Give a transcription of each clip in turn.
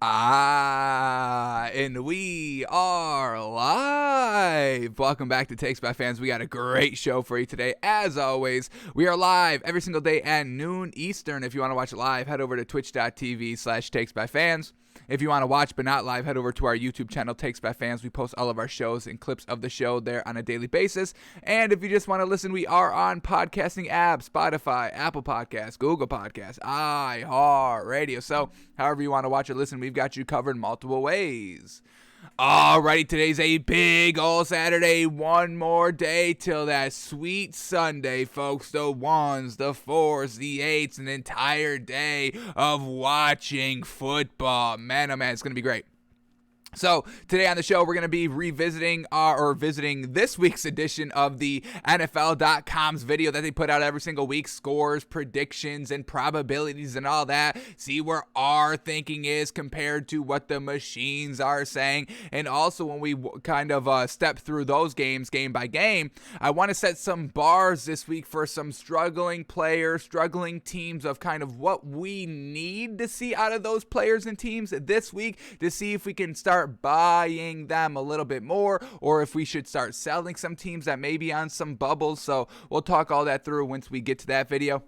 And we are live. Welcome back to Takes by Fans. We got a great show for you today. As always, we are live every single day at noon Eastern. If you want to watch it live, head over to twitch.tv/takesbyfans. If you want to watch but not live, head over to our YouTube channel, Takes by Fans. We post all of our shows and clips of the show there on a daily basis. And if you just want to listen, we are on podcasting apps, Spotify, Apple Podcasts, Google Podcasts, iHeartRadio. So however you want to watch or listen, we've got you covered multiple ways. Alrighty, today's a big old Saturday. One more day till that sweet Sunday, folks. The ones, the fours, the eights, an entire day of watching football. Man, oh man, it's going to be great. So today on the show, we're going to be revisiting visiting this week's edition of the NFL.com's video that they put out every single week. Scores, predictions, and probabilities and all that. See where our thinking is compared to what the machines are saying. And also when we kind of step through those games, game by game, I want to set some bars this week for some struggling players, struggling teams of kind of what we need to see out of those players and teams this week to see if we can start buying them a little bit more, or if we should start selling some teams that may be on some bubbles. So we'll talk all that through once we get to that video.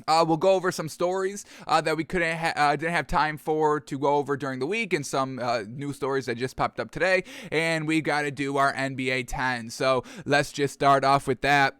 We'll go over some stories that we didn't have time to go over during the week, and some new stories that just popped up today. And we got to do our NBA 10. So let's just start off with that.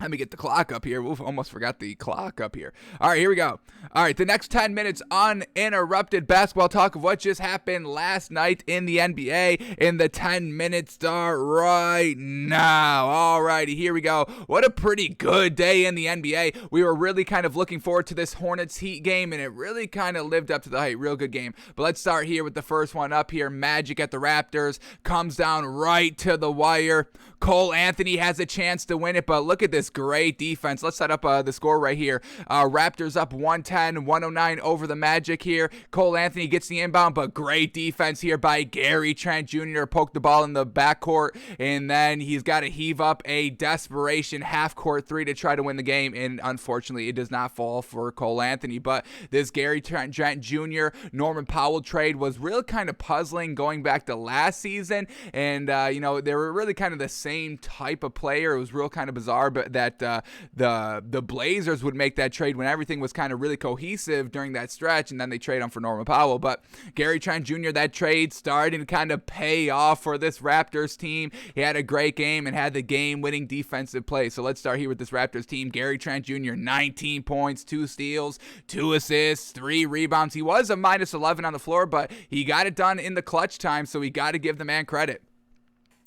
Let me get the clock up here. We've almost forgot the clock up here. All right, here we go. All right, the next 10 minutes uninterrupted basketball talk of what just happened last night in the NBA. And the 10 minutes start right now. All righty, here we go. What a pretty good day in the NBA. We were really kind of looking forward to this Hornets Heat game, and it really kind of lived up to the hype. Real good game. But let's start here with the first one up here. Magic at the Raptors. Comes down right to the wire. Cole Anthony has a chance to win it, but look at this great defense. Let's set up the score right here. Raptors up 110-109 over the Magic here. Cole Anthony gets the inbound, but great defense here by Gary Trent Jr. Poked the ball in the backcourt, and then he's got to heave up a desperation half-court three to try to win the game, and unfortunately, it does not fall for Cole Anthony. But this Gary Trent Jr. Norman Powell trade was really kind of puzzling going back to last season, and they were really kind of the same type of player. It was real kind of bizarre, but that the Blazers would make that trade when everything was kind of really cohesive during that stretch, and then they trade him for Norman Powell. But Gary Trent Jr., that trade started to kind of pay off for this Raptors team. He had a great game and had the game-winning defensive play. So let's start here with this Raptors team. Gary Trent Jr., 19 points, 2 steals, 2 assists, 3 rebounds. He was a minus 11 on the floor, but he got it done in the clutch time, so we got to give the man credit.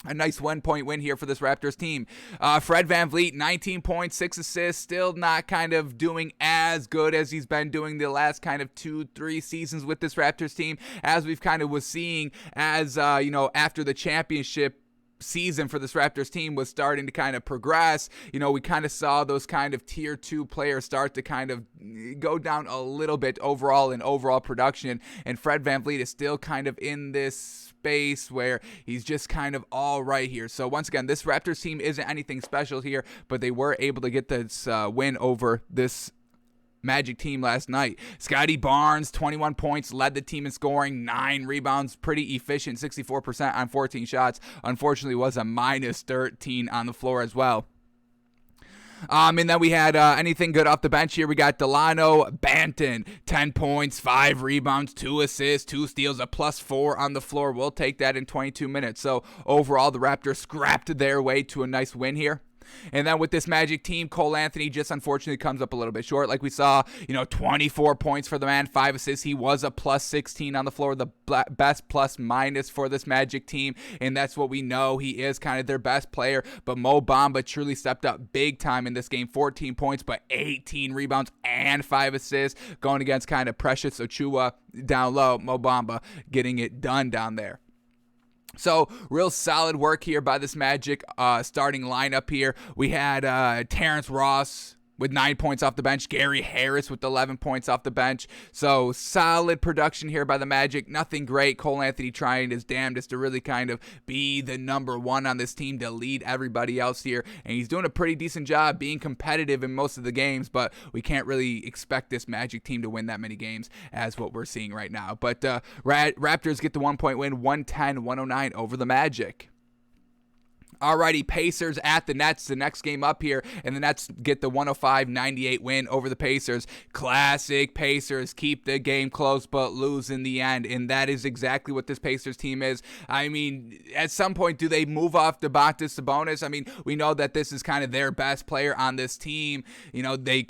A nice 1-point win here for this Raptors team. Fred VanVleet, 19 points, 6 assists, still not kind of doing as good as he's been doing the last kind of 2-3 seasons with this Raptors team, as we've kind of was seeing as, after the championship season for this Raptors team was starting to kind of progress. We kind of saw those kind of tier 2 players start to kind of go down a little bit overall in overall production, and Fred VanVleet is still kind of in this space where he's just kind of all right here. So once again, this Raptors team isn't anything special here, but they were able to get this win over this Magic team last night. Scotty Barnes, 21 points, led the team in scoring, 9 rebounds, pretty efficient, 64% on 14 shots. Unfortunately, was a minus 13 on the floor as well. And then we had anything good off the bench here. We got Delano Banton, 10 points, 5 rebounds, 2 assists, 2 steals, a +4 on the floor. We'll take that in 22 minutes. So overall, the Raptors scrapped their way to a nice win here. And then with this Magic team, Cole Anthony just unfortunately comes up a little bit short. Like we saw, 24 points for the man, 5 assists. He was a +16 on the floor, the best plus-minus for this Magic team. And that's what we know. He is kind of their best player. But Mo Bamba truly stepped up big time in this game. 14 points, but 18 rebounds and 5 assists. Going against kind of Precious Achiuwa down low. Mo Bamba getting it done down there. So real solid work here by this Magic starting lineup here. We had Terrence Ross, with 9 points off the bench. Gary Harris with 11 points off the bench. So solid production here by the Magic. Nothing great. Cole Anthony trying his damnedest to really kind of be the number one on this team to lead everybody else here. And he's doing a pretty decent job being competitive in most of the games, but we can't really expect this Magic team to win that many games as what we're seeing right now. But Raptors get the 1-point win, 110-109 over the Magic. Alrighty, Pacers at the Nets, the next game up here, and the Nets get the 105-98 win over the Pacers. Classic Pacers, keep the game close but lose in the end, and that is exactly what this Pacers team is. I mean, at some point, do they move off Domantas Sabonis? I mean, we know that this is kind of their best player on this team. You know, they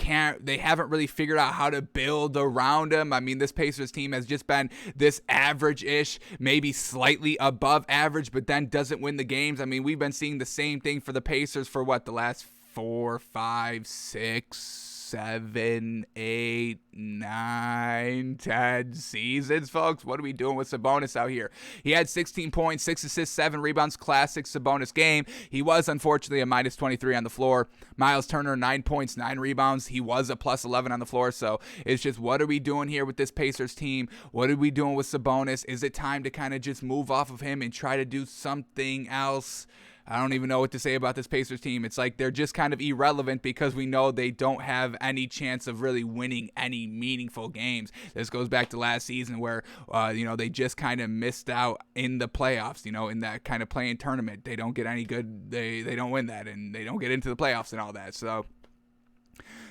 haven't really figured out how to build around him. I mean, this Pacers team has just been this average-ish, maybe slightly above average, but then doesn't win the games. I mean, we've been seeing the same thing for the Pacers for the last 4, 5, 6, 7, 8, 9, 10 seasons, folks. What are we doing with Sabonis out here? He had 16 points, 6 assists, 7 rebounds, classic Sabonis game. He was unfortunately a minus 23 on the floor. Miles Turner, 9 points, 9 rebounds. He was a plus 11 on the floor. So it's just, what are we doing here with this Pacers team? What are we doing with Sabonis? Is it time to kind of just move off of him and try to do something else? I don't even know what to say about this Pacers team. It's like they're just kind of irrelevant because we know they don't have any chance of really winning any meaningful games. This goes back to last season where, they just kind of missed out in the playoffs, in that kind of play-in tournament. They don't get any good, they don't win that, and they don't get into the playoffs and all that. So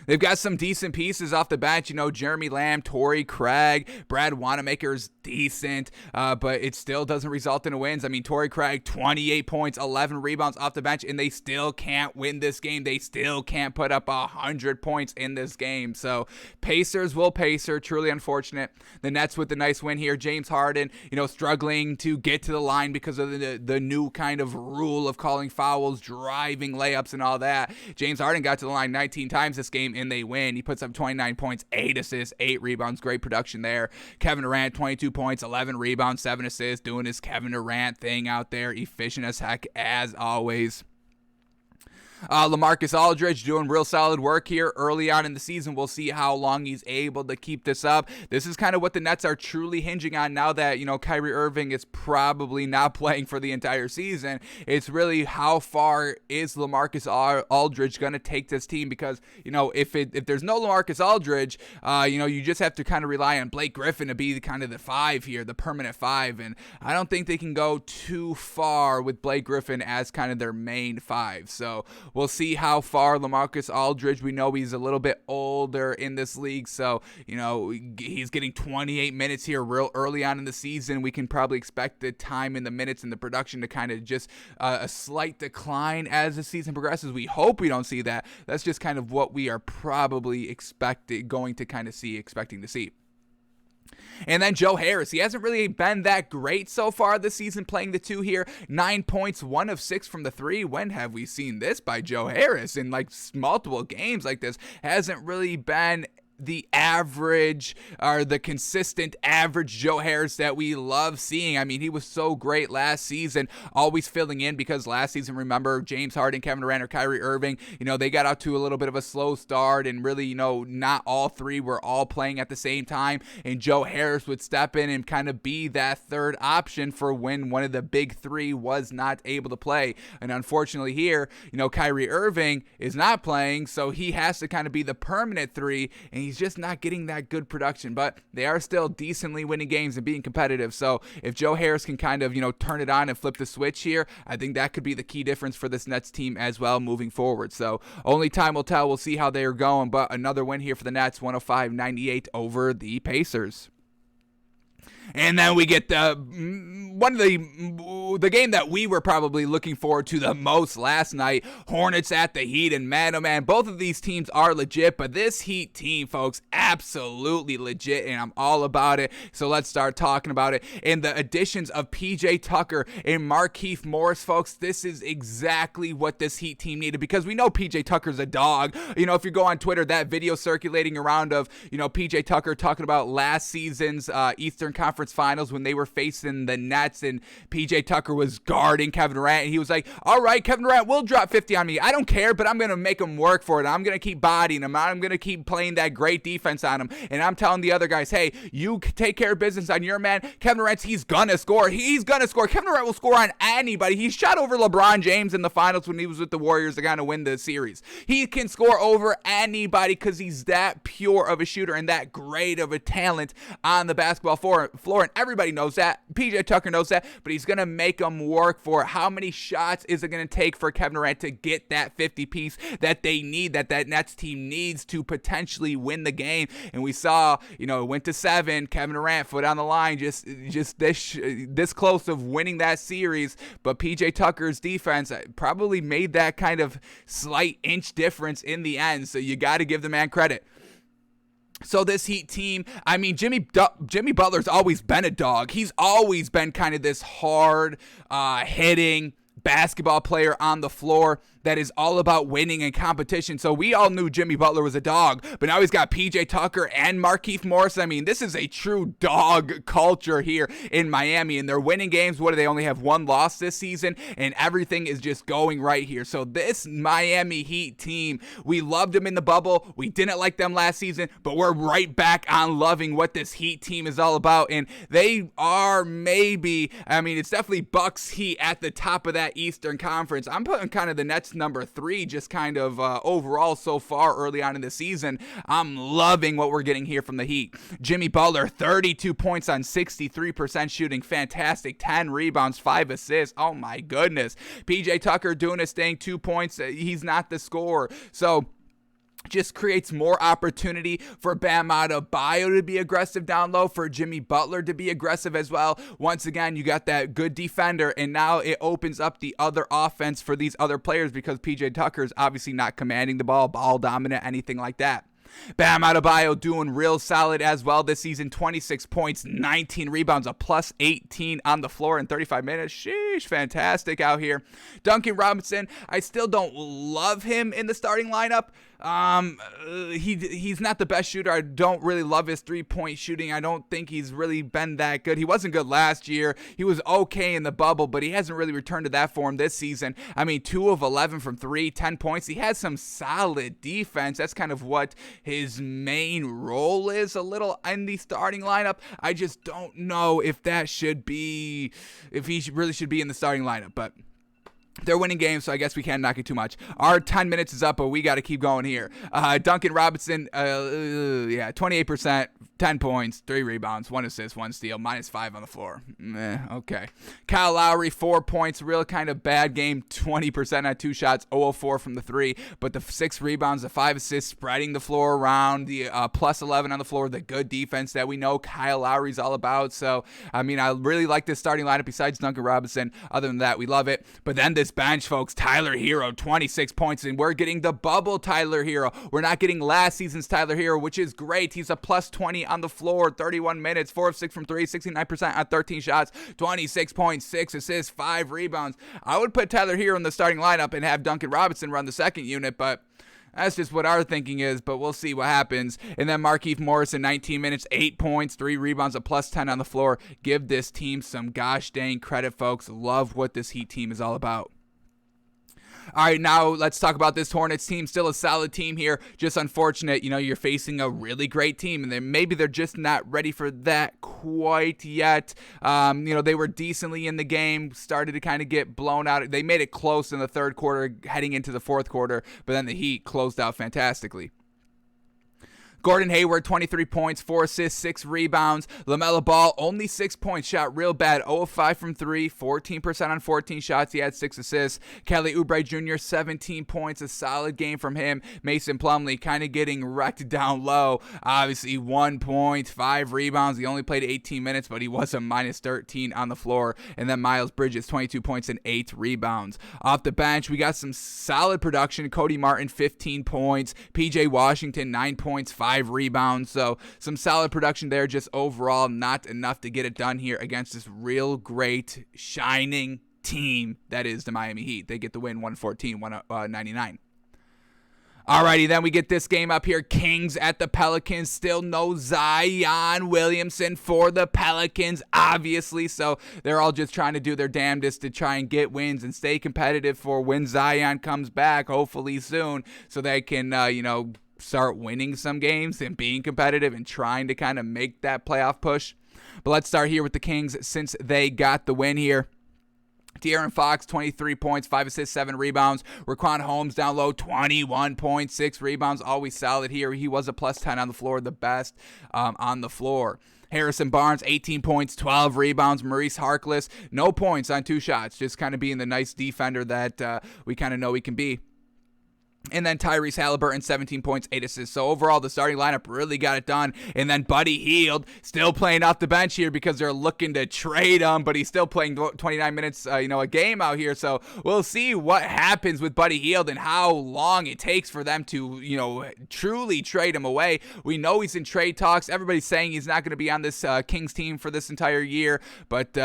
they've got some decent pieces off the bench, Jeremy Lamb, Torrey Craig, Brad Wanamaker's decent, but it still doesn't result in wins. I mean, Torrey Craig, 28 points, 11 rebounds off the bench, and they still can't win this game. They still can't put up 100 points in this game. So Pacers will Pacer, truly unfortunate. The Nets with the nice win here. James Harden, struggling to get to the line because of the new kind of rule of calling fouls, driving layups, and all that. James Harden got to the line 19 times this game, and they win. He puts up 29 points, 8 assists, 8 rebounds. Great production there. Kevin Durant, 22 points, 11 rebounds, 7 assists, doing his Kevin Durant thing out there. Efficient as heck, as always. LaMarcus Aldridge doing real solid work here early on in the season. We'll see how long he's able to keep this up. This is kind of what the Nets are truly hinging on now that, Kyrie Irving is probably not playing for the entire season. It's really how far is LaMarcus Aldridge going to take this team, because, if there's no LaMarcus Aldridge, you just have to kind of rely on Blake Griffin to be the 5 here, the permanent 5, and I don't think they can go too far with Blake Griffin as kind of their main 5. So we'll see how far LaMarcus Aldridge, we know he's a little bit older in this league, so, he's getting 28 minutes here real early on in the season. We can probably expect the time and the minutes and the production to kind of just a slight decline as the season progresses. We hope we don't see that. That's just kind of what we are probably expecting to see. And then Joe Harris, he hasn't really been that great so far this season, playing the 2 here. 9 points, 1 of 6 from the 3. When have we seen this by Joe Harris in multiple games like this? Hasn't really been the average or the consistent average Joe Harris that we love seeing. I mean, he was so great last season, always filling in, because last season, remember, James Harden, Kevin Durant, or Kyrie Irving, they got out to a little bit of a slow start, and really, not all 3 were all playing at the same time, and Joe Harris would step in and kind of be that third option for when one of the big 3 was not able to play. And unfortunately here, Kyrie Irving is not playing, so he has to kind of be the permanent 3, and he's just not getting that good production, but they are still decently winning games and being competitive. So if Joe Harris can kind of, turn it on and flip the switch here, I think that could be the key difference for this Nets team as well moving forward. So only time will tell. We'll see how they are going, but another win here for the Nets, 105-98 over the Pacers. And then we get the game that we were probably looking forward to the most last night, Hornets at the Heat. And man, oh man, both of these teams are legit, but this Heat team, folks, absolutely legit, and I'm all about it. So let's start talking about it. And the additions of PJ Tucker and Markieff Morris, folks, this is exactly what this Heat team needed, because we know PJ Tucker's a dog. If you go on Twitter, that video circulating around of, PJ Tucker talking about last season's Eastern Conference conference finals when they were facing the Nets and PJ Tucker was guarding Kevin Durant, and he was like, all right, Kevin Durant will drop 50 on me. I don't care, but I'm going to make him work for it. I'm going to keep bodying him. I'm going to keep playing that great defense on him. And I'm telling the other guys, hey, you take care of business on your man. Kevin Durant, he's going to score. He's going to score. Kevin Durant will score on anybody. He shot over LeBron James in the finals when he was with the Warriors to kind of win the series. He can score over anybody because he's that pure of a shooter and that great of a talent on the basketball floor. And everybody knows that. PJ Tucker knows that, but he's going to make them work for it. How many shots is it going to take for Kevin Durant to get that 50 piece that they need, that Nets team needs to potentially win the game? And we saw, it went to 7. Kevin Durant, foot on the line, just this close of winning that series. But PJ Tucker's defense probably made that kind of slight inch difference in the end. So you got to give the man credit. So this Heat team, I mean, Jimmy Butler's always been a dog. He's always been kind of this hard hitting basketball player on the floor that is all about winning and competition. So we all knew Jimmy Butler was a dog, but now he's got PJ Tucker and Markieff Morris. I mean, this is a true dog culture here in Miami, and they're winning games. What do they only have 1 loss this season? And everything is just going right here. So this Miami Heat team, we loved them in the bubble. We didn't like them last season, but we're right back on loving what this Heat team is all about. And they are it's definitely Bucks Heat at the top of that Eastern Conference. I'm putting kind of the Nets number 3 just kind of overall so far early on in the season. I'm loving what we're getting here from the Heat. Jimmy Butler, 32 points on 63% shooting. Fantastic. 10 rebounds, 5 assists. Oh my goodness. PJ Tucker doing his thing, 2 points. He's not the scorer. So just creates more opportunity for Bam Adebayo to be aggressive down low, for Jimmy Butler to be aggressive as well. Once again, you got that good defender, and now it opens up the other offense for these other players because PJ Tucker is obviously not commanding the ball dominant, anything like that. Bam Adebayo doing real solid as well this season. 26 points, 19 rebounds, a plus 18 on the floor in 35 minutes. Sheesh, fantastic out here. Duncan Robinson, I still don't love him in the starting lineup. He's not the best shooter. I don't really love his 3-point shooting. I don't think he's really been that good. He wasn't good last year. He was okay in the bubble, but he hasn't really returned to that form this season. I mean, 2 of 11 from 3, 10 points. He has some solid defense. That's kind of what his main role is a little in the starting lineup. I just don't know if he really should be in the starting lineup, but they're winning games, so I guess we can't knock it too much. Our 10 minutes is up, but we got to keep going here. Duncan Robinson, 28%, 10 points, 3 rebounds, 1 assist, 1 steal, -5 on the floor. Okay. Kyle Lowry, 4 points, real kind of bad game, 20% on 2 shots, 0 of 4 from the 3, but the 6 rebounds, the 5 assists, spreading the floor around, the plus 11 on the floor, the good defense that we know Kyle Lowry's all about. So, I mean, I really like this starting lineup besides Duncan Robinson. Other than that, we love it. But then this bench, folks, Tyler Hero, 26 points, and we're getting the bubble Tyler Hero. We're not getting last season's Tyler Hero, which is great. He's a plus 20 on the floor, 31 minutes, 4 of 6 from 3, 69% on 13 shots, 26 points, 6 assists, 5 rebounds. I would put Tyler Hero in the starting lineup and have Duncan Robinson run the second unit, but that's just what our thinking is, but we'll see what happens. And then Markieff Morris in 19 minutes, 8 points, 3 rebounds, a plus 10 on the floor. Give this team some gosh dang credit, folks. Love what this Heat team is all about. All right, now let's talk about this Hornets team. Still a solid team here. Just unfortunate, you're facing a really great team, and maybe they're just not ready for that quite yet. They were decently in the game, started to kind of get blown out. They made it close in the third quarter, heading into the fourth quarter, but then the Heat closed out fantastically. Gordon Hayward, 23 points, 4 assists, 6 rebounds. LaMelo Ball, only 6 points, shot real bad, 0 of 5 from 3, 14% on 14 shots. He had 6 assists. Kelly Oubre Jr., 17 points, a solid game from him. Mason Plumlee kind of getting wrecked down low. Obviously, 1 point, 5 rebounds. He only played 18 minutes, but he was a -13 on the floor. And then Miles Bridges, 22 points and 8 rebounds. Off the bench, we got some solid production. Cody Martin, 15 points. PJ Washington, 9 points, 5 rebounds. So some solid production there. Just overall not enough to get it done here against this real great shining team that is the Miami Heat. They get the win 114-199. Alrighty, then we get this game up here. Kings at the Pelicans. Still no Zion Williamson for the Pelicans, obviously. So they're all just trying to do their damnedest to try and get wins and stay competitive for when Zion comes back, hopefully soon, so they can, start winning some games and being competitive and trying to kind of make that playoff push. But let's start here with the Kings since they got the win here. De'Aaron Fox, 23 points, 5 assists, 7 rebounds. Raquan Holmes down low, 21.6 rebounds. Always solid here. He was a plus 10 on the floor, the best on the floor. Harrison Barnes, 18 points, 12 rebounds. Maurice Harkless, no points on 2 shots. Just kind of being the nice defender that we kind of know he can be. And then Tyrese Halliburton, 17 points, 8 assists. So overall, the starting lineup really got it done. And then Buddy Hield still playing off the bench here because they're looking to trade him, but he's still playing 29 minutes, a game out here. So we'll see what happens with Buddy Hield and how long it takes for them to, truly trade him away. We know he's in trade talks. Everybody's saying he's not going to be on this Kings team for this entire year, but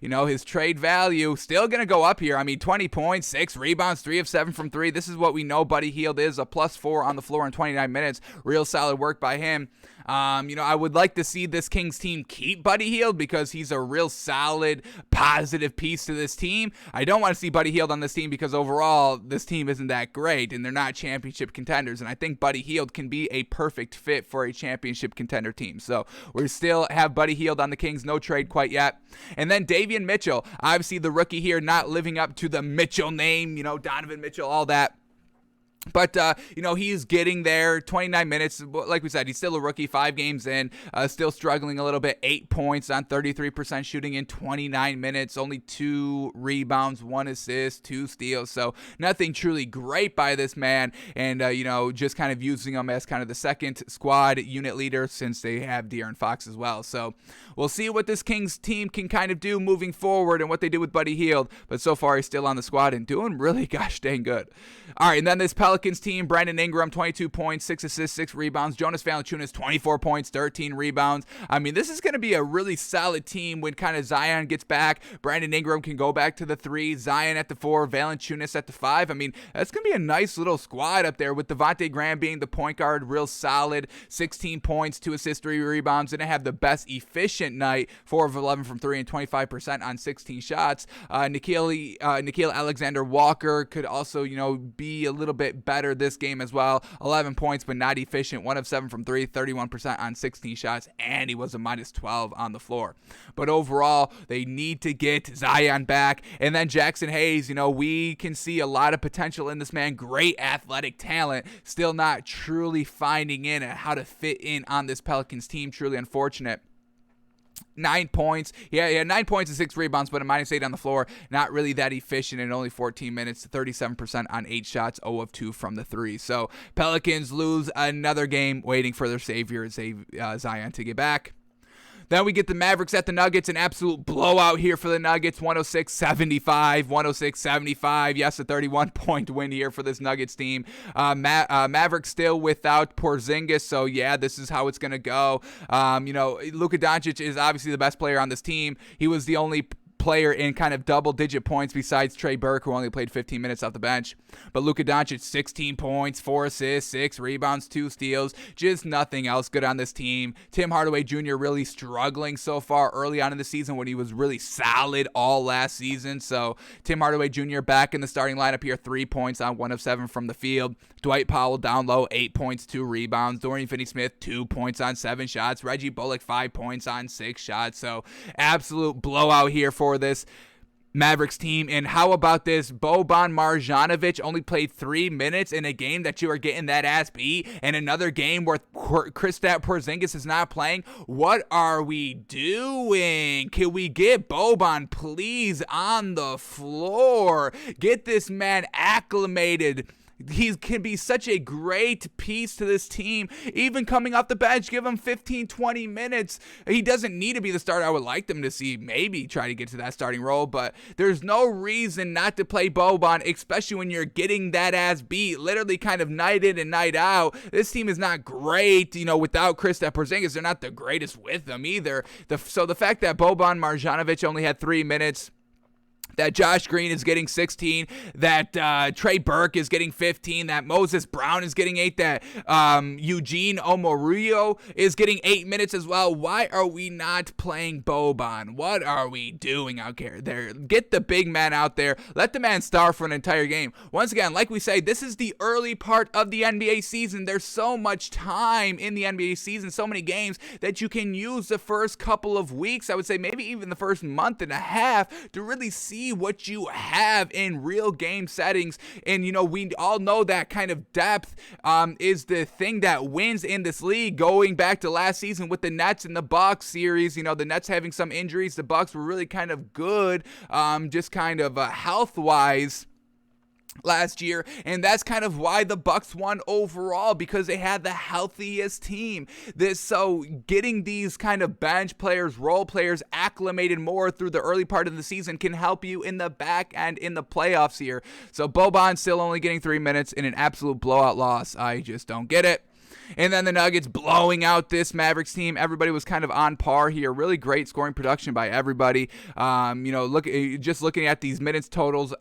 his trade value still going to go up here. I mean, 20 points, 6 rebounds, 3 of 7 from 3. This is what we know Buddy Hield is, a +4 on the floor in 29 minutes. Real solid work by him. I would like to see this Kings team keep Buddy Hield because he's a real solid, positive piece to this team. I don't want to see Buddy Hield on this team because overall, this team isn't that great and they're not championship contenders. And I think Buddy Hield can be a perfect fit for a championship contender team. So we still have Buddy Hield on the Kings, no trade quite yet. And then Davion Mitchell, obviously the rookie here, not living up to the Mitchell name, Donovan Mitchell, all that. But, he's getting there, 29 minutes. Like we said, he's still a rookie, 5 games in, still struggling a little bit. 8 points on 33% shooting in 29 minutes, only 2 rebounds, 1 assist, 2 steals. So nothing truly great by this man. And, just kind of using him as kind of the second squad unit leader since they have De'Aaron Fox as well. So we'll see what this Kings team can kind of do moving forward and what they do with Buddy Hield. But so far, he's still on the squad and doing really gosh dang good. All right, and then this Pelicans team, Brandon Ingram, 22 points, 6 assists, 6 rebounds. Jonas Valanciunas, 24 points, 13 rebounds. I mean, this is going to be a really solid team when kind of Zion gets back. Brandon Ingram can go back to the 3, Zion at the 4, Valanciunas at the 5. I mean, that's going to be a nice little squad up there with Devontae Graham being the point guard, real solid, 16 points, 2 assists, 3 rebounds. And I have the best efficient night, 4 of 11 from 3 and 25% on 16 shots. Nickeil Alexander-Walker could also, be a little bit better this game as well. 11 points, but not efficient. 1 of 7 from 3, 31% on 16 shots, and he was a -12 on the floor. But overall, they need to get Zion back. And then Jackson Hayes, we can see a lot of potential in this man. Great athletic talent. Still not truly finding in at how to fit in on this Pelicans team. Truly unfortunate. 9 points. Yeah, 9 points and 6 rebounds, but a -8 on the floor. Not really that efficient in only 14 minutes. 37% on 8 shots, 0 of 2 from the 3. So Pelicans lose another game, waiting for their savior, Zion, to get back. Then we get the Mavericks at the Nuggets, an absolute blowout here for the Nuggets, 106-75, 106-75. Yes, a 31-point win here for this Nuggets team. Mavericks still without Porzingis, so yeah, this is how it's going to go. Luka Doncic is obviously the best player on this team. He was the only player in kind of double-digit points besides Trey Burke, who only played 15 minutes off the bench. But Luka Doncic, 16 points, 4 assists, 6 rebounds, 2 steals. Just nothing else good on this team. Tim Hardaway Jr. really struggling so far early on in the season when he was really solid all last season. So Tim Hardaway Jr. back in the starting lineup here, 3 points on 1 of 7 from the field. Dwight Powell down low, 8 points, 2 rebounds. Dorian Finney-Smith, 2 points on 7 shots. Reggie Bullock, 5 points on 6 shots. So absolute blowout here for this Mavericks team. And how about this? Boban Marjanovic only played 3 minutes in a game that you are getting that ass beat, and another game where Kristaps Porzingis is not playing. What are we doing? Can we get Boban, please, on the floor? Get this man acclimated. He can be such a great piece to this team. Even coming off the bench, give him 15, 20 minutes. He doesn't need to be the starter. I would like them to see maybe try to get to that starting role, but there's no reason not to play Boban, especially when you're getting that ass beat literally kind of night in and night out. This team is not great, without Kristaps Porzingis. They're not the greatest with them either. So the fact that Boban Marjanovic only had 3 minutes, that Josh Green is getting 16, that Trey Burke is getting 15, that Moses Brown is getting 8, that Eugene Omoruyo is getting 8 minutes as well. Why are we not playing Boban? What are we doing out there? Get the big man out there. Let the man star for an entire game. Once again, like we say, this is the early part of the NBA season. There's so much time in the NBA season, so many games that you can use the first couple of weeks, I would say maybe even the first month and a half, to really see what you have in real game settings. And we all know that kind of depth is the thing that wins in this league. Going back to last season with the Nets and the Bucks series, the Nets having some injuries, the Bucks were really kind of good, just kind of health wise last year, and that's kind of why the Bucks won overall, because they had the healthiest team. So getting these kind of bench players, role players acclimated more through the early part of the season can help you in the back end in the playoffs here. So Boban still only getting 3 minutes in an absolute blowout loss. I just don't get it. And then the Nuggets blowing out this Mavericks team. Everybody was kind of on par here. Really great scoring production by everybody. Just looking at these minutes totals,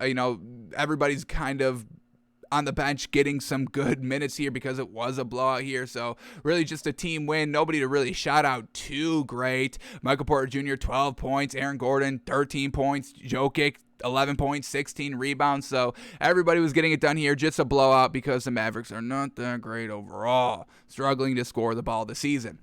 everybody's kind of on the bench getting some good minutes here because it was a blowout here. So really just a team win. Nobody to really shout out too great. Michael Porter Jr., 12 points. Aaron Gordon, 13 points. Jokic, 11 points, 16 rebounds. So everybody was getting it done here. Just a blowout because the Mavericks are not that great overall. Struggling to score the ball this season.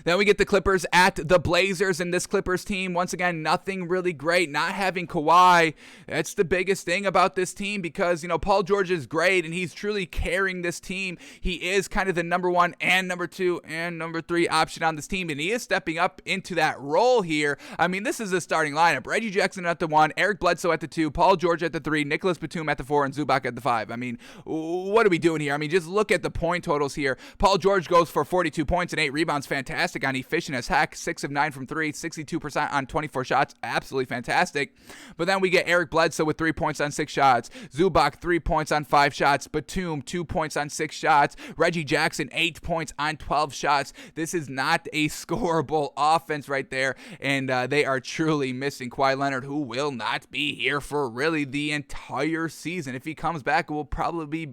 Then we get the Clippers at the Blazers, and this Clippers team, once again, nothing really great. Not having Kawhi, that's the biggest thing about this team because, Paul George is great, and he's truly carrying this team. He is kind of the number 1 and number 2 and number 3 option on this team, and he is stepping up into that role here. I mean, this is the starting lineup. Reggie Jackson at the 1, Eric Bledsoe at the 2, Paul George at the 3, Nicholas Batum at the 4, and Zubac at the 5. I mean, what are we doing here? I mean, just look at the point totals here. Paul George goes for 42 points and 8 rebounds. Fantastic on efficient as heck, 6 of 9 from 3, 62% on 24 shots, absolutely fantastic. But then we get Eric Bledsoe with 3 points on 6 shots, Zubac 3 points on 5 shots, Batum 2 points on 6 shots, Reggie Jackson 8 points on 12 shots. This is not a scorable offense right there, and they are truly missing Kawhi Leonard, who will not be here for really the entire season. If he comes back, it will probably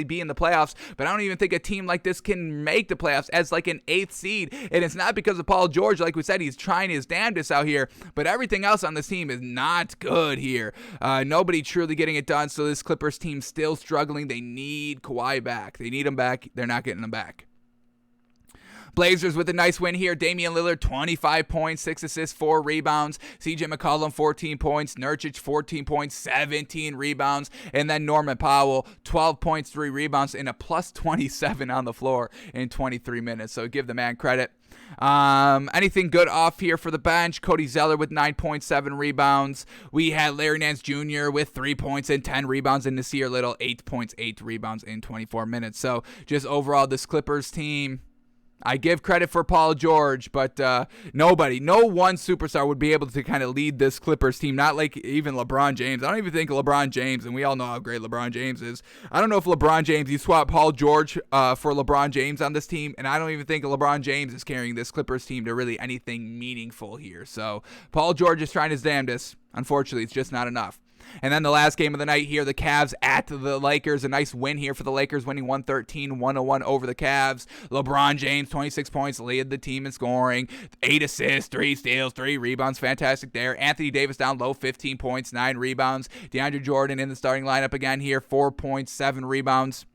be in the playoffs, but I don't even think a team like this can make the playoffs as like an 8th seed, and it's not because of Paul George. Like we said, he's trying his damnedest out here, but everything else on this team is not good here. Nobody truly getting it done, so this Clippers team still struggling. They need Kawhi back. They need him back. They're not getting him back. Blazers with a nice win here. Damian Lillard, 25 points, 6 assists, 4 rebounds. CJ McCollum, 14 points. Nurkic, 14 points, 17 rebounds. And then Norman Powell, 12 points, 3 rebounds, and a plus 27 on the floor in 23 minutes. So give the man credit. Anything good off here for the bench? Cody Zeller with 9.7 rebounds. We had Larry Nance Jr. with 3 points and 10 rebounds, and Nasir Little, 8 points, 8 rebounds in 24 minutes. So just overall, this Clippers team, I give credit for Paul George, but no one superstar would be able to kind of lead this Clippers team, not like even LeBron James. I don't even think LeBron James, and we all know how great LeBron James is. I don't know if LeBron James, you swap Paul George for LeBron James on this team, and I don't even think LeBron James is carrying this Clippers team to really anything meaningful here. So Paul George is trying his damnedest. Unfortunately, it's just not enough. And then the last game of the night here, the Cavs at the Lakers. A nice win here for the Lakers, winning 113-101 over the Cavs. LeBron James, 26 points, led the team in scoring. 8 assists, 3 steals, 3 rebounds. Fantastic there. Anthony Davis down low, 15 points, 9 rebounds. DeAndre Jordan in the starting lineup again here, 4 points, 7 rebounds.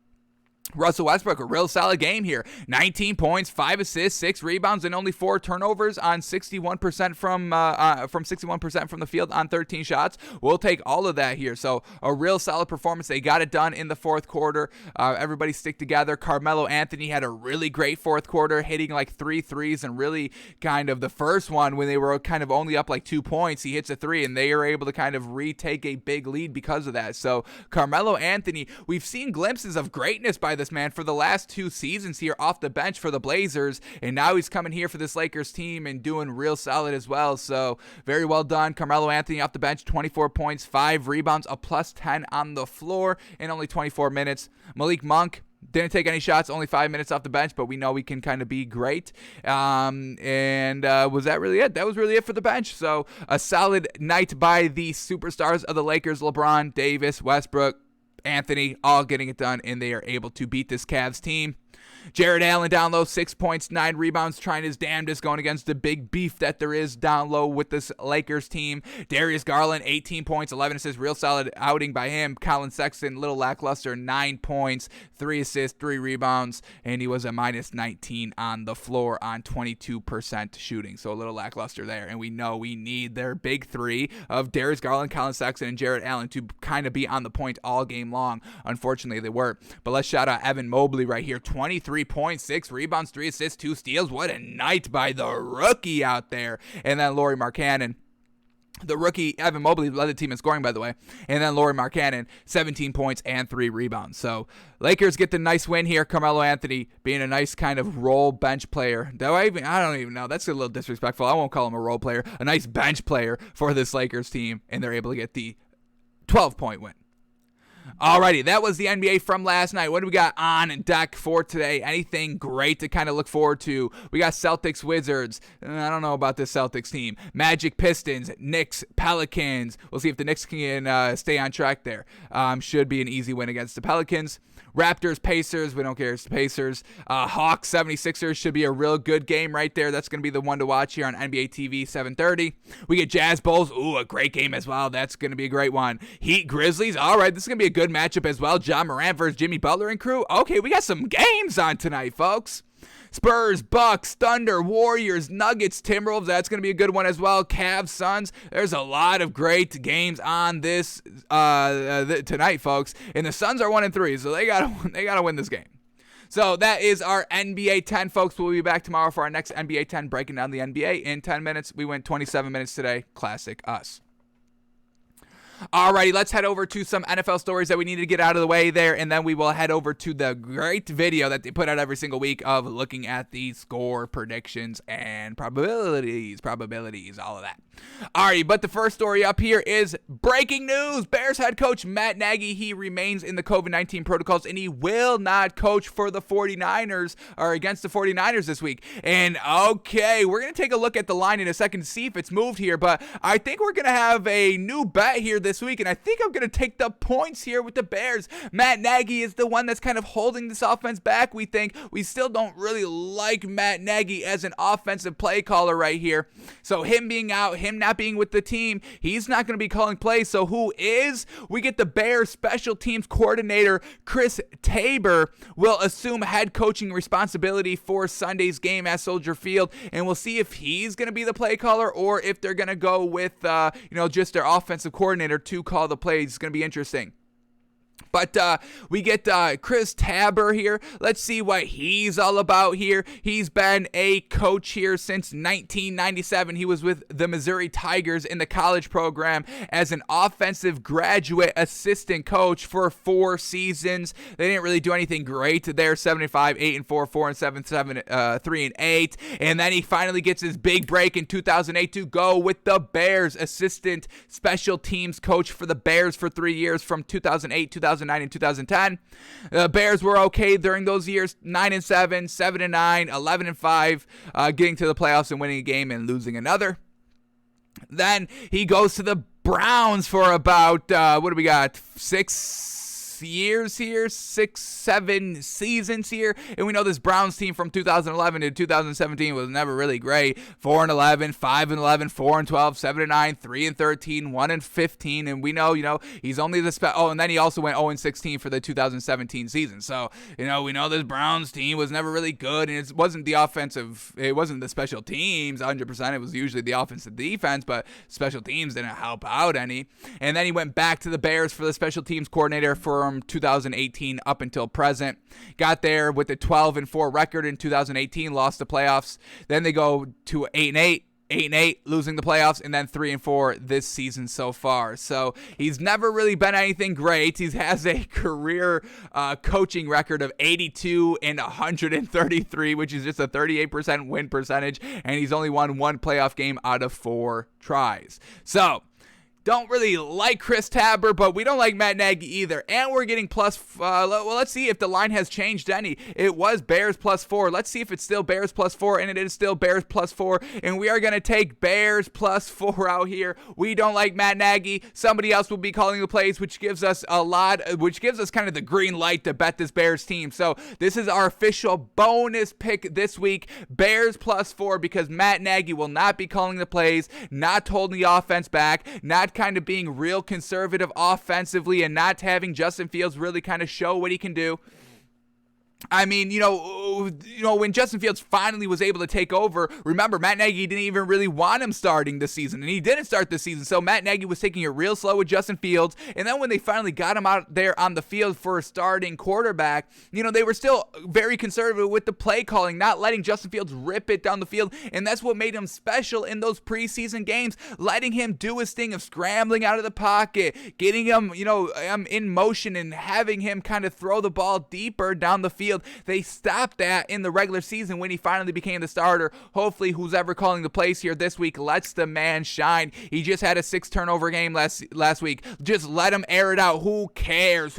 Russell Westbrook, a real solid game here. 19 points, 5 assists, 6 rebounds, and only 4 turnovers on 61% from 61% from the field on 13 shots. We'll take all of that here. So a real solid performance. They got it done in the fourth quarter. Everybody stick together. Carmelo Anthony had a really great fourth quarter, hitting like 3 threes, and really kind of the first one when they were kind of only up like 2 points, he hits a 3, and they are able to kind of retake a big lead because of that. So Carmelo Anthony, we've seen glimpses of greatness by this man for the last 2 seasons here off the bench for the Blazers, and now he's coming here for this Lakers team and doing real solid as well. So very well done. Carmelo Anthony off the bench, 24 points, 5 rebounds, a plus 10 on the floor in only 24 minutes. Malik Monk, Didn't take any shots, only 5 minutes off the bench, but we know we can kind of be great. Was that really it? That was really it for the bench. So a solid night by the superstars of the Lakers, LeBron, Davis, Westbrook, Anthony, all getting it done, and they are able to beat this Cavs team. Jared Allen down low, 6 points, 9 rebounds, trying his damnedest, going against the big beef that there is down low with this Lakers team. Darius Garland, 18 points, 11 assists, real solid outing by him. Colin Sexton, little lackluster, 9 points, 3 assists, 3 rebounds, and he was a minus 19 on the floor on 22% shooting, so a little lackluster there. And we know we need their big three of Darius Garland, Colin Sexton, and Jared Allen to kind of be on the point all game long. Unfortunately, they were. But let's shout out Evan Mobley right here, 23 points, 6 rebounds, 3 assists, 2 steals. What a night by the rookie out there. And then Lauri Markkanen, the rookie. Evan Mobley led the team in scoring, by the way. And then Lauri Markkanen, 17 points and 3 rebounds. So Lakers get the nice win here. Carmelo Anthony being a nice kind of role bench player. I don't even know. That's a little disrespectful. I won't call him a role player. A nice bench player for this Lakers team. And they're able to get the 12-point win. Alrighty, that was the NBA from last night. What do we got on deck for today? Anything great to kind of look forward to? We got Celtics, Wizards. I don't know about this Celtics team. Magic, Pistons, Knicks, Pelicans. We'll see if the Knicks can stay on track there. Should be an easy win against the Pelicans. Raptors, Pacers. We don't care. It's the Pacers. Hawks, 76ers. Should be a real good game right there. That's going to be the one to watch here on NBA TV, 7:30. We get Jazz, Bulls. Ooh, a great game as well. That's going to be a great one. Heat, Grizzlies. All right, this is going to be a good matchup as well. John Morant versus Jimmy Butler and crew. Okay, we got some games on tonight, folks. Spurs, Bucks, Thunder, Warriors, Nuggets, Timberwolves. That's going to be a good one as well. Cavs, Suns. There's a lot of great games on this tonight, folks. And the Suns are 1-3, so they gotta win this game. So that is our NBA 10, folks. We'll be back tomorrow for our next NBA 10, breaking down the NBA in 10 minutes. We went 27 minutes today. Classic us. Alrighty, let's head over to some NFL stories that we need to get out of the way there, and then we will head over to the great video that they put out every single week of looking at the score predictions and probabilities, all of that. Alrighty, but the first story up here is breaking news. Bears head coach Matt Nagy, he remains in the COVID-19 protocols, and he will not coach for the 49ers, or against the 49ers this week. And okay, we're going to take a look at the line in a second to see if it's moved here, but I think we're going to have a new bet here this week, and I think I'm going to take the points here with the Bears. Matt Nagy is the one that's kind of holding this offense back. We still don't really like Matt Nagy as an offensive play caller right here. So him being out, him not being with the team, he's not going to be calling plays. So who is? We get the Bears special teams coordinator Chris Tabor will assume head coaching responsibility for Sunday's game at Soldier Field, and we'll see if he's going to be the play caller or if they're going to go with just their offensive coordinator to call the plays. It's going to be interesting. But we get Chris Tabor here. Let's see what he's all about here. He's been a coach here since 1997. He was with the Missouri Tigers in the college program as an offensive graduate assistant coach for 4 seasons. They didn't really do anything great there. 75, 8-4, 4-7, 3-8. And then he finally gets his big break in 2008 to go with the Bears, assistant special teams coach for the Bears for 3 years from 2008, 2009, and 2010. The Bears were okay during those years, 9-7, 7-9, 11-5, getting to the playoffs and winning a game and losing another. Then he goes to the Browns for about, 7 seasons here, and we know this Browns team from 2011 to 2017 was never really great. 4-11, 5-11, 4-12, 7-9, 3-13, 1-15, and we know, he's only and then he also went 0-16 for the 2017 season. So, we know this Browns team was never really good, and it wasn't the special teams 100%. It was usually the offensive defense, but special teams didn't help out any. And then he went back to the Bears for the special teams coordinator from 2018 up until present. Got there with a 12-4 record in 2018, lost the playoffs. Then they go to 8-8, losing the playoffs, and then 3-4 this season so far. So he's never really been anything great. He has a career coaching record of 82 and 133, which is just a 38% win percentage, and he's only won 1 playoff game out of 4 tries. So don't really like Chris Tabor, but we don't like Matt Nagy either. And we're getting let's see if the line has changed any. It was Bears +4. Let's see if it's still Bears +4, and it is still Bears +4. And we are going to take Bears +4 out here. We don't like Matt Nagy. Somebody else will be calling the plays, which gives us kind of the green light to bet this Bears team. So this is our official bonus pick this week, Bears +4, because Matt Nagy will not be calling the plays, not holding the offense back, not kind of being real conservative offensively, and not having Justin Fields really kind of show what he can do. I mean, when Justin Fields finally was able to take over, remember, Matt Nagy didn't even really want him starting this season, and he didn't start this season, so Matt Nagy was taking it real slow with Justin Fields, and then when they finally got him out there on the field for a starting quarterback, they were still very conservative with the play calling, not letting Justin Fields rip it down the field, and that's what made him special in those preseason games, letting him do his thing of scrambling out of the pocket, getting him, in motion, and having him kind of throw the ball deeper down the field. They stopped that in the regular season when he finally became the starter. Hopefully, who's ever calling the plays here this week lets the man shine. He just had a 6-turnover game last week. Just let him air it out. Who cares?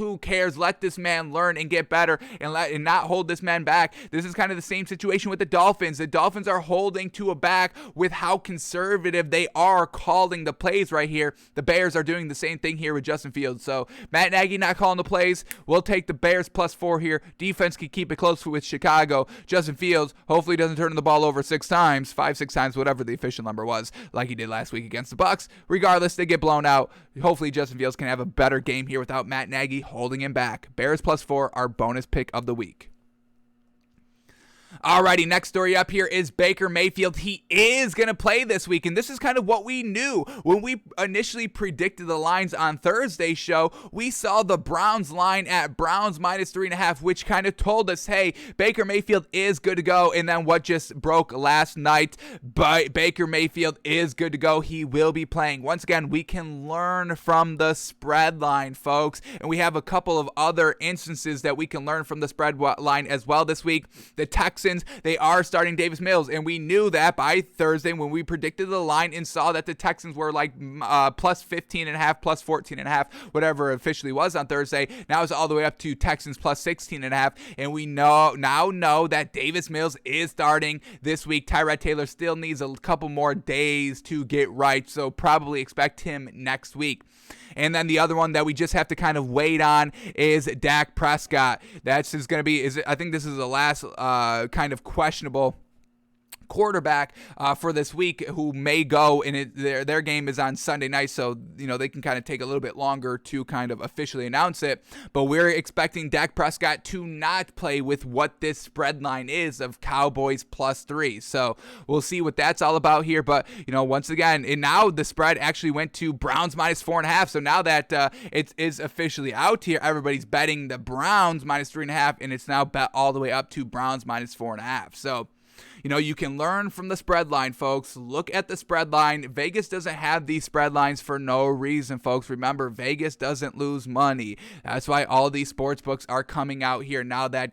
Let this man learn and get better, and not hold this man back. This is kind of the same situation with the Dolphins. The Dolphins are holding to a back with how conservative they are calling the plays right here. The Bears are doing the same thing here with Justin Fields. So Matt Nagy not calling the plays. We'll take the Bears +4 here. Defense can keep it close with Chicago. Justin Fields hopefully doesn't turn the ball over 6 times, 5-6 times, whatever the official number was, like he did last week against the Bucs. Regardless, they get blown out. Hopefully Justin Fields can have a better game here without Matt Nagy holding him back. Bears +4, our bonus pick of the week. Alrighty, next story up here is Baker Mayfield. He is going to play this week, and this is kind of what we knew. When we initially predicted the lines on Thursday's show, we saw the Browns line at Browns -3.5, which kind of told us, hey, Baker Mayfield is good to go, and then what just broke last night, but Baker Mayfield is good to go. He will be playing. Once again, we can learn from the spread line, folks, and we have a couple of other instances that we can learn from the spread line as well this week. The Texans, they are starting Davis Mills, and we knew that by Thursday when we predicted the line and saw that the Texans were like +15.5, +14.5, whatever it officially was on Thursday. Now it's all the way up to Texans +16.5, and we now know that Davis Mills is starting this week. Tyrod Taylor still needs a couple more days to get right, so probably expect him next week. And then the other one that we just have to kind of wait on is Dak Prescott. That's just going to be, I think this is the last kind of questionable quarterback for this week who may go, and their game is on Sunday night, so they can kind of take a little bit longer to kind of officially announce it, but we're expecting Dak Prescott to not play with what this spread line is of Cowboys +3, so we'll see what that's all about here. But once again, and now the spread actually went to Browns -4.5, so now that it is officially out here, everybody's betting the Browns -3.5, and it's now bet all the way up to Browns -4.5. So you can learn from the spread line, folks. Look at the spread line. Vegas doesn't have these spread lines for no reason, folks. Remember, Vegas doesn't lose money. That's why all these sports books are coming out here now that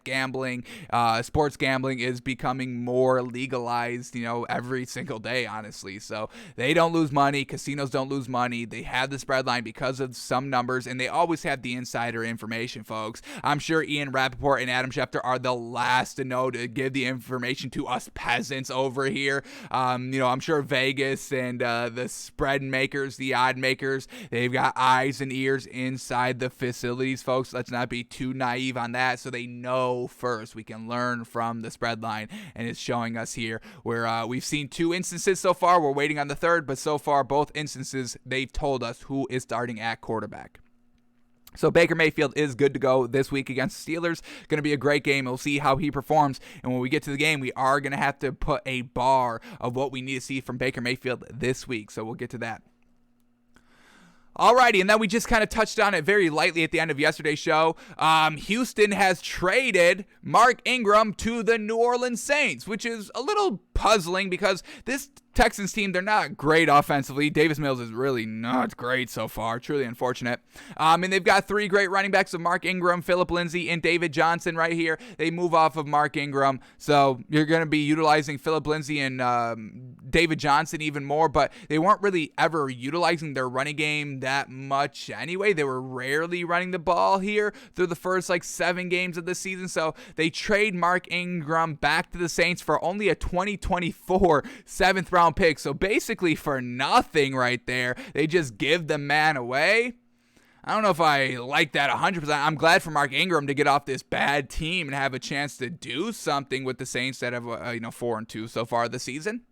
sports gambling is becoming more legalized, every single day, honestly. So they don't lose money. Casinos don't lose money. They have the spread line because of some numbers, and they always have the insider information, folks. I'm sure Ian Rappaport and Adam Schefter are the last to know to give the information to us peasants over here. I'm sure Vegas and the spread makers, the odd makers, they've got eyes and ears inside the facilities, folks. Let's not be too naive on that. So they know first. We can learn from the spread line, and it's showing us here where we've seen 2 instances so far. We're waiting on the third, but so far both instances they've told us who is starting at quarterback. So Baker Mayfield is good to go this week against the Steelers. Going to be a great game. We'll see how he performs. And when we get to the game, we are going to have to put a bar of what we need to see from Baker Mayfield this week. So we'll get to that. Alrighty, and then we just kind of touched on it very lightly at the end of yesterday's show. Houston has traded Mark Ingram to the New Orleans Saints, which is a little puzzling because this Texans team, they're not great offensively. Davis Mills is really not great so far. Truly unfortunate. And they've got 3 great running backs of Mark Ingram, Phillip Lindsay, and David Johnson right here. They move off of Mark Ingram, so you're going to be utilizing Phillip Lindsay and David Johnson even more, but they weren't really ever utilizing their running game that much anyway. They were rarely running the ball here through the first 7 games of the season, so they trade Mark Ingram back to the Saints for only a 2024 7th-round pick. So basically for nothing right there. They just give the man away. I don't know if I like that 100%. I'm glad for Mark Ingram to get off this bad team and have a chance to do something with the Saints that have 4-2 so far this season.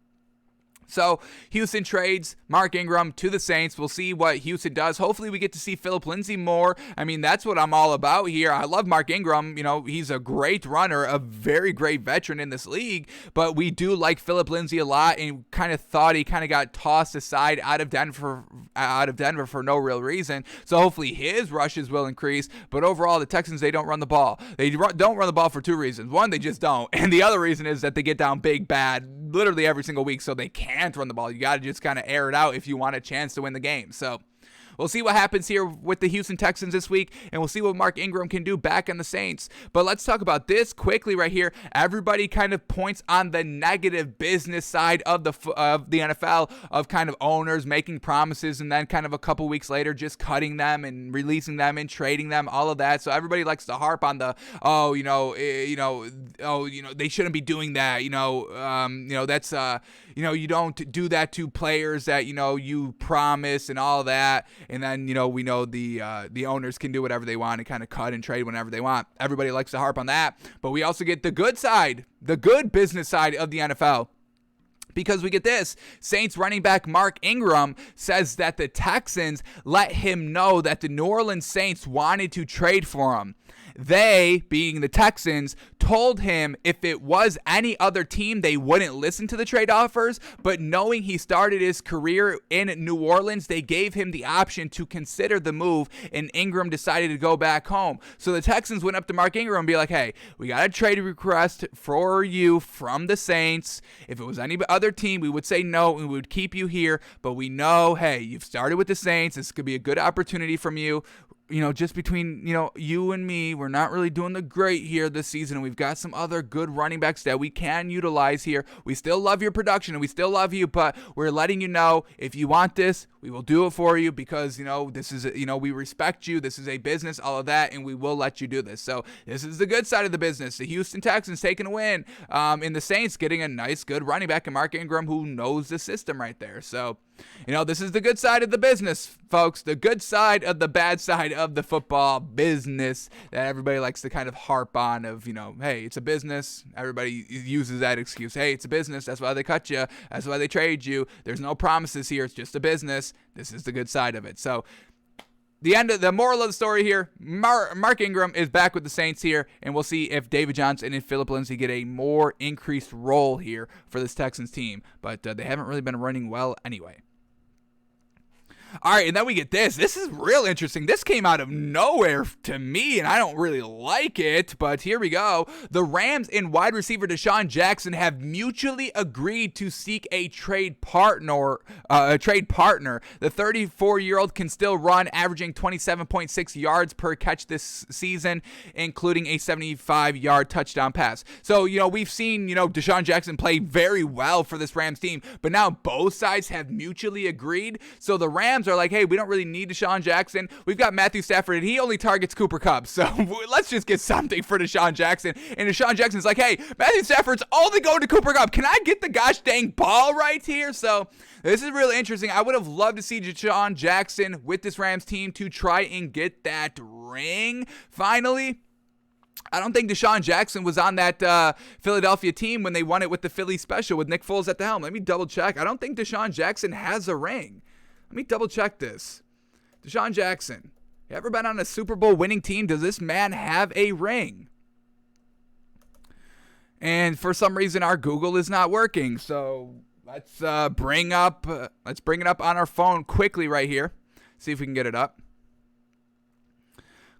So Houston trades Mark Ingram to the Saints. We'll see what Houston does. Hopefully we get to see Phillip Lindsay more. I mean, that's what I'm all about here. I love Mark Ingram. He's a great runner, a very great veteran in this league, but we do like Phillip Lindsay a lot and kind of thought he kind of got tossed aside out of Denver for no real reason. So hopefully his rushes will increase, but overall the Texans, they don't run the ball. They don't run the ball for 2 reasons. One, they just don't, and the other reason is that they get down big bad literally every single week, so they can't run the ball. You got to just kind of air it out if you want a chance to win the game. So we'll see what happens here with the Houston Texans this week, and we'll see what Mark Ingram can do back on the Saints. But let's talk about this quickly right here. Everybody kind of points on the negative business side of the NFL, of kind of owners making promises and then kind of a couple weeks later just cutting them and releasing them and trading them, all of that. So everybody likes to harp on the they shouldn't be doing that. That's you don't do that to players that you promise and all that. And then, we know the owners can do whatever they want and kind of cut and trade whenever they want. Everybody likes to harp on that. But we also get the good side, the good business side of the NFL. Because we get this, Saints running back Mark Ingram says that the Texans let him know that the New Orleans Saints wanted to trade for him. They, being the Texans, told him if it was any other team, they wouldn't listen to the trade offers, but knowing he started his career in New Orleans, they gave him the option to consider the move, and Ingram decided to go back home. So the Texans went up to Mark Ingram and be like, hey, we got a trade request for you from the Saints. If it was any other team, we would say no, and we would keep you here, but we know, hey, you've started with the Saints. This could be a good opportunity from you. Just between, you and me, we're not really doing the great here this season, and we've got some other good running backs that we can utilize here. We still love your production, and we still love you, but we're letting you know, if you want this, we will do it for you because, this is, we respect you. This is a business, all of that, and we will let you do this. So this is the good side of the business. The Houston Texans taking a win, and the Saints getting a nice, good running back in Mark Ingram who knows the system right there. So, this is the good side of the business, folks. The good side of the bad side of the football business that everybody likes to kind of harp on of, hey, it's a business. Everybody uses that excuse. Hey, it's a business. That's why they cut you. That's why they trade you. There's no promises here. It's just a business. This is the good side of it. So the moral of the story here, Mark Ingram is back with the Saints here, and we'll see if David Johnson and Phillip Lindsay get a more increased role here for this Texans team. But they haven't really been running well anyway. All right, and then we get this. This is real interesting. This came out of nowhere to me, and I don't really like it, but here we go. The Rams and wide receiver DeSean Jackson have mutually agreed to seek a trade partner. The 34-year-old can still run, averaging 27.6 yards per catch this season, including a 75-yard touchdown pass. So, we've seen, DeSean Jackson play very well for this Rams team, but now both sides have mutually agreed. So the Rams are like, hey, we don't really need DeSean Jackson. We've got Matthew Stafford, and he only targets Cooper Kupp. So let's just get something for DeSean Jackson. And DeSean Jackson's like, hey, Matthew Stafford's only going to Cooper Kupp. Can I get the gosh dang ball right here? So this is really interesting. I would have loved to see DeSean Jackson with this Rams team to try and get that ring finally. I don't think DeSean Jackson was on that Philadelphia team when they won it with the Philly special with Nick Foles at the helm. Let me double check. I don't think DeSean Jackson has a ring. Let me double check this. DeSean Jackson, you ever been on a Super Bowl winning team? Does this man have a ring? And for some reason, our Google is not working. So let's bring it up on our phone quickly right here. See if we can get it up.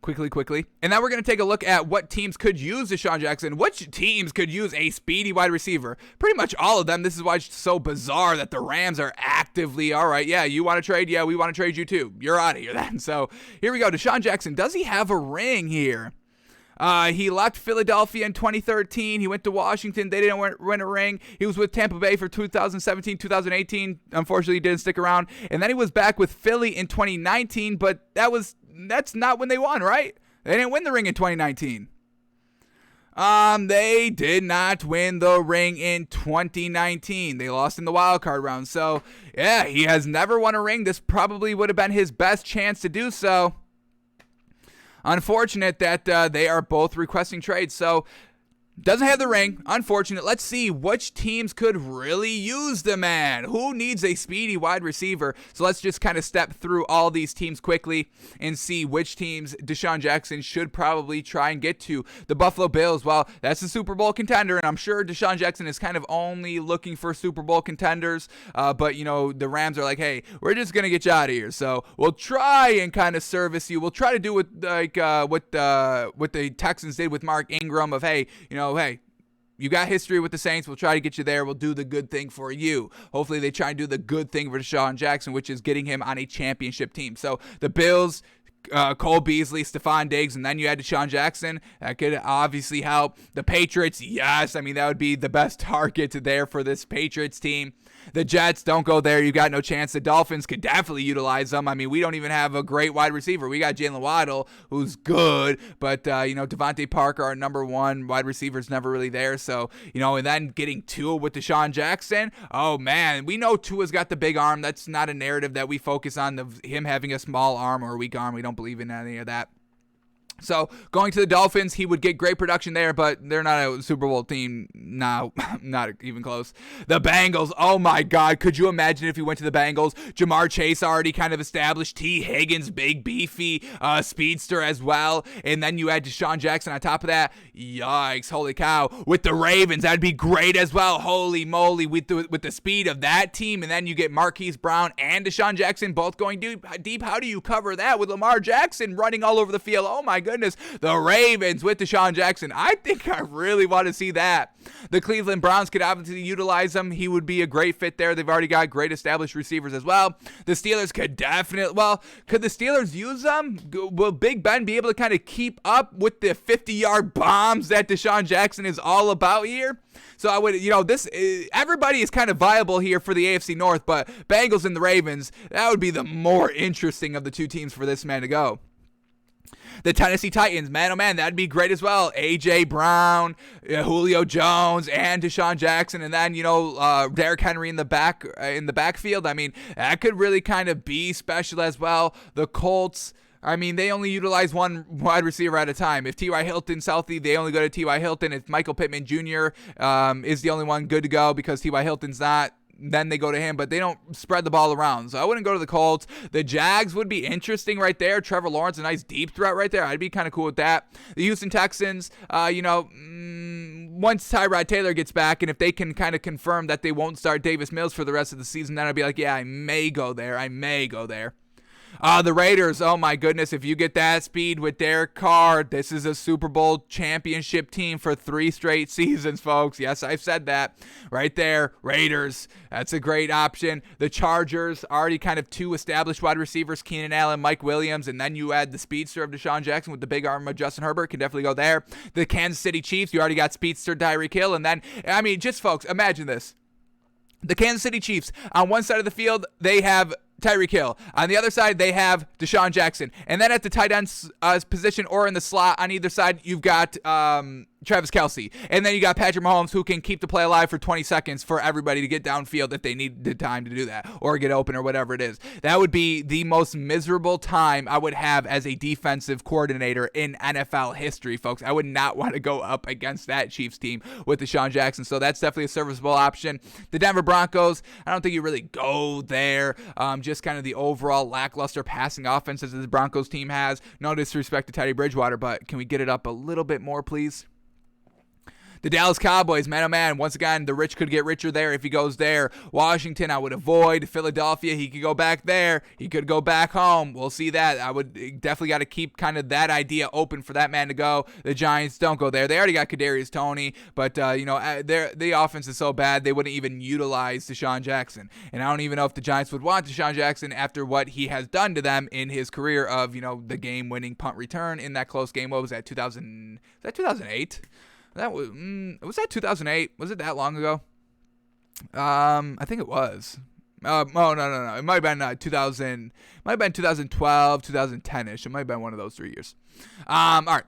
quickly. And now we're going to take a look at what teams could use DeSean Jackson. Which teams could use a speedy wide receiver? Pretty much all of them. This is why it's so bizarre that the Rams are actively, all right, yeah, you want to trade? Yeah, we want to trade you too. You're out of here then. So here we go. DeSean Jackson, does he have a ring here? He left Philadelphia in 2013. He went to Washington. They didn't win a ring. He was with Tampa Bay for 2017, 2018. Unfortunately, he didn't stick around. And then he was back with Philly in 2019, but that's not when they won, right? They didn't win the ring in 2019. They did not win the ring in 2019. They lost in the wild card round. So, yeah, he has never won a ring. This probably would have been his best chance to do so. Unfortunate that they are both requesting trades. So, doesn't have the ring. Unfortunate. Let's see which teams could really use the man. Who needs a speedy wide receiver? So let's just kind of step through all these teams quickly and see which teams DeSean Jackson should probably try and get to. The Buffalo Bills, well, that's a Super Bowl contender, and I'm sure DeSean Jackson is kind of only looking for Super Bowl contenders. But, you know, the Rams are like, hey, we're just going to get you out of here. So we'll try and kind of service you. We'll try to do what the Texans did with Mark Ingram of, hey, you know, hey, you got history with the Saints. We'll try to get you there. We'll do the good thing for you. Hopefully they try and do the good thing for DeSean Jackson, which is getting him on a championship team. So the Bills, Cole Beasley, Stephon Diggs, and then you had DeSean Jackson. That could obviously help. The Patriots, yes. I mean, that would be the best target there for this Patriots team. The Jets, don't go there. You got no chance. The Dolphins could definitely utilize them. I mean, we don't even have a great wide receiver. We got Jalen Waddle, who's good, but, Devontae Parker, our number one wide receiver, is never really there. So, and then getting Tua with DeSean Jackson. Oh, man, we know Tua's got the big arm. That's not a narrative that we focus on, him having a small arm or a weak arm. We don't believe in any of that. So going to the Dolphins, he would get great production there, but they're not a Super Bowl team. No, not even close. The Bengals, oh my God, could you imagine if he went to the Bengals? Jamar Chase already kind of established. T. Higgins, big beefy speedster as well. And then you add DeSean Jackson on top of that. Yikes, holy cow. With the Ravens, that'd be great as well. Holy moly, with the speed of that team. And then you get Marquise Brown and DeSean Jackson both going deep. How do you cover that with Lamar Jackson running all over the field? Oh my goodness, the Ravens with DeSean Jackson. I think I really want to see that. The Cleveland Browns could obviously utilize him. He would be a great fit there. They've already got great established receivers as well. The Steelers could could the Steelers use them? Will Big Ben be able to kind of keep up with the 50-yard bombs that DeSean Jackson is all about here? So I would, everybody is kind of viable here for the AFC North, but Bengals and the Ravens, that would be the more interesting of the two teams for this man to go. The Tennessee Titans, man, oh man, that'd be great as well. A.J. Brown, Julio Jones, and DeSean Jackson, and then, Derrick Henry in the backfield. I mean, that could really kind of be special as well. The Colts, I mean, they only utilize one wide receiver at a time. If T.Y. Hilton's healthy, they only go to T.Y. Hilton. If Michael Pittman Jr. Is the only one good to go because T.Y. Hilton's not, then they go to him, but they don't spread the ball around. So I wouldn't go to the Colts. The Jags would be interesting right there. Trevor Lawrence, a nice deep threat right there. I'd be kind of cool with that. The Houston Texans, once Tyrod Taylor gets back, and if they can kind of confirm that they won't start Davis Mills for the rest of the season, then I'd be like, yeah, I may go there. The Raiders, oh my goodness, if you get that speed with Derek Carr, this is a Super Bowl championship team for 3 straight seasons, folks. Yes, I've said that. Right there, Raiders, that's a great option. The Chargers, already kind of 2 established wide receivers, Keenan Allen, Mike Williams, and then you add the speedster of DeSean Jackson with the big arm of Justin Herbert, can definitely go there. The Kansas City Chiefs, you already got speedster Tyreek Hill, and then, I mean, just folks, imagine this. The Kansas City Chiefs, on one side of the field, they have Tyreek Hill. On the other side, they have DeSean Jackson. And then at the tight end position or in the slot on either side, you've got Travis Kelce. And then you got Patrick Mahomes, who can keep the play alive for 20 seconds for everybody to get downfield if they need the time to do that or get open or whatever it is. That would be the most miserable time I would have as a defensive coordinator in NFL history, folks. I would not want to go up against that Chiefs team with DeSean Jackson. So that's definitely a serviceable option. The Denver Broncos, I don't think you really go there. Just kind of the overall lackluster passing offenses that the Broncos team has. No disrespect to Teddy Bridgewater, but can we get it up a little bit more, please? The Dallas Cowboys, man, oh man, once again, the rich could get richer there if he goes there. Washington, I would avoid. Philadelphia, he could go back there. He could go back home. We'll see that. I would definitely got to keep kind of that idea open for that man to go. The Giants, don't go there. They already got Kadarius Toney, but, the offense is so bad, they wouldn't even utilize DeSean Jackson. And I don't even know if the Giants would want DeSean Jackson after what he has done to them in his career of, the game-winning punt return in that close game. What was that, 2008? Was that 2008? Was it that long ago? I think it was. No. It might have been 2000. Might have been 2012, 2010ish. It might have been one of those 3 years. All right.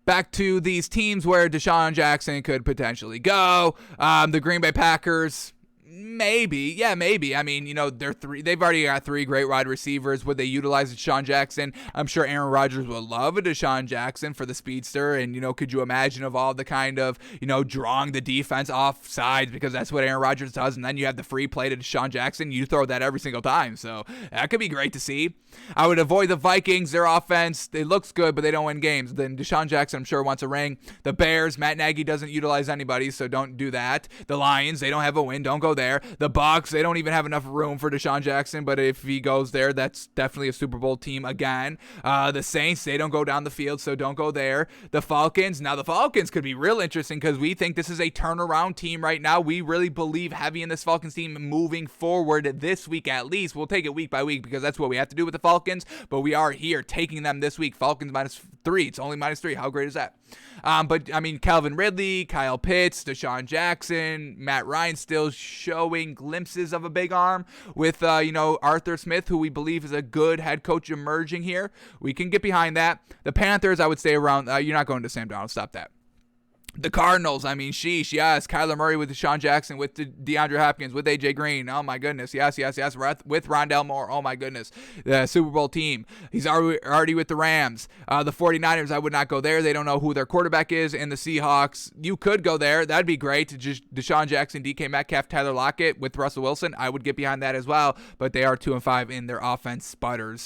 Back to these teams where DeSean Jackson could potentially go. The Green Bay Packers. Maybe. Yeah, maybe. I mean, they've already got 3 great wide receivers. Would they utilize DeSean Jackson? I'm sure Aaron Rodgers would love a DeSean Jackson for the speedster. And, could you imagine of all the kind of, drawing the defense off sides, because that's what Aaron Rodgers does. And then you have the free play to DeSean Jackson. You throw that every single time. So that could be great to see. I would avoid the Vikings. Their offense, it looks good, but they don't win games. Then DeSean Jackson, I'm sure, wants a ring. The Bears, Matt Nagy doesn't utilize anybody, so don't do that. The Lions, they don't have a win. Don't go there. The Bucs, they don't even have enough room for DeSean Jackson, but if he goes there, that's definitely a Super Bowl team again. The Saints, they don't go down the field, so don't go there. The Falcons, now the Falcons could be real interesting because we think this is a turnaround team right now. We really believe heavy in this Falcons team moving forward this week at least. We'll take it week by week because that's what we have to do with the Falcons, but we are here taking them this week. Falcons -3. It's only -3. How great is that? But, I mean, Calvin Ridley, Kyle Pitts, DeSean Jackson, Matt Ryan still showing glimpses of a big arm with, Arthur Smith, who we believe is a good head coach emerging here. We can get behind that. The Panthers, I would stay around. You're not going to Sam Darnold. Stop that. The Cardinals, I mean, sheesh, yes. Kyler Murray with DeSean Jackson, with DeAndre Hopkins, with A.J. Green. Oh, my goodness. Yes. With Rondell Moore. Oh, my goodness. The Super Bowl team. He's already with the Rams. The 49ers, I would not go there. They don't know who their quarterback is. And the Seahawks, you could go there. That'd be great. Just DeSean Jackson, DK Metcalf, Tyler Lockett with Russell Wilson. I would get behind that as well. But they are 2-5 in their offense sputtered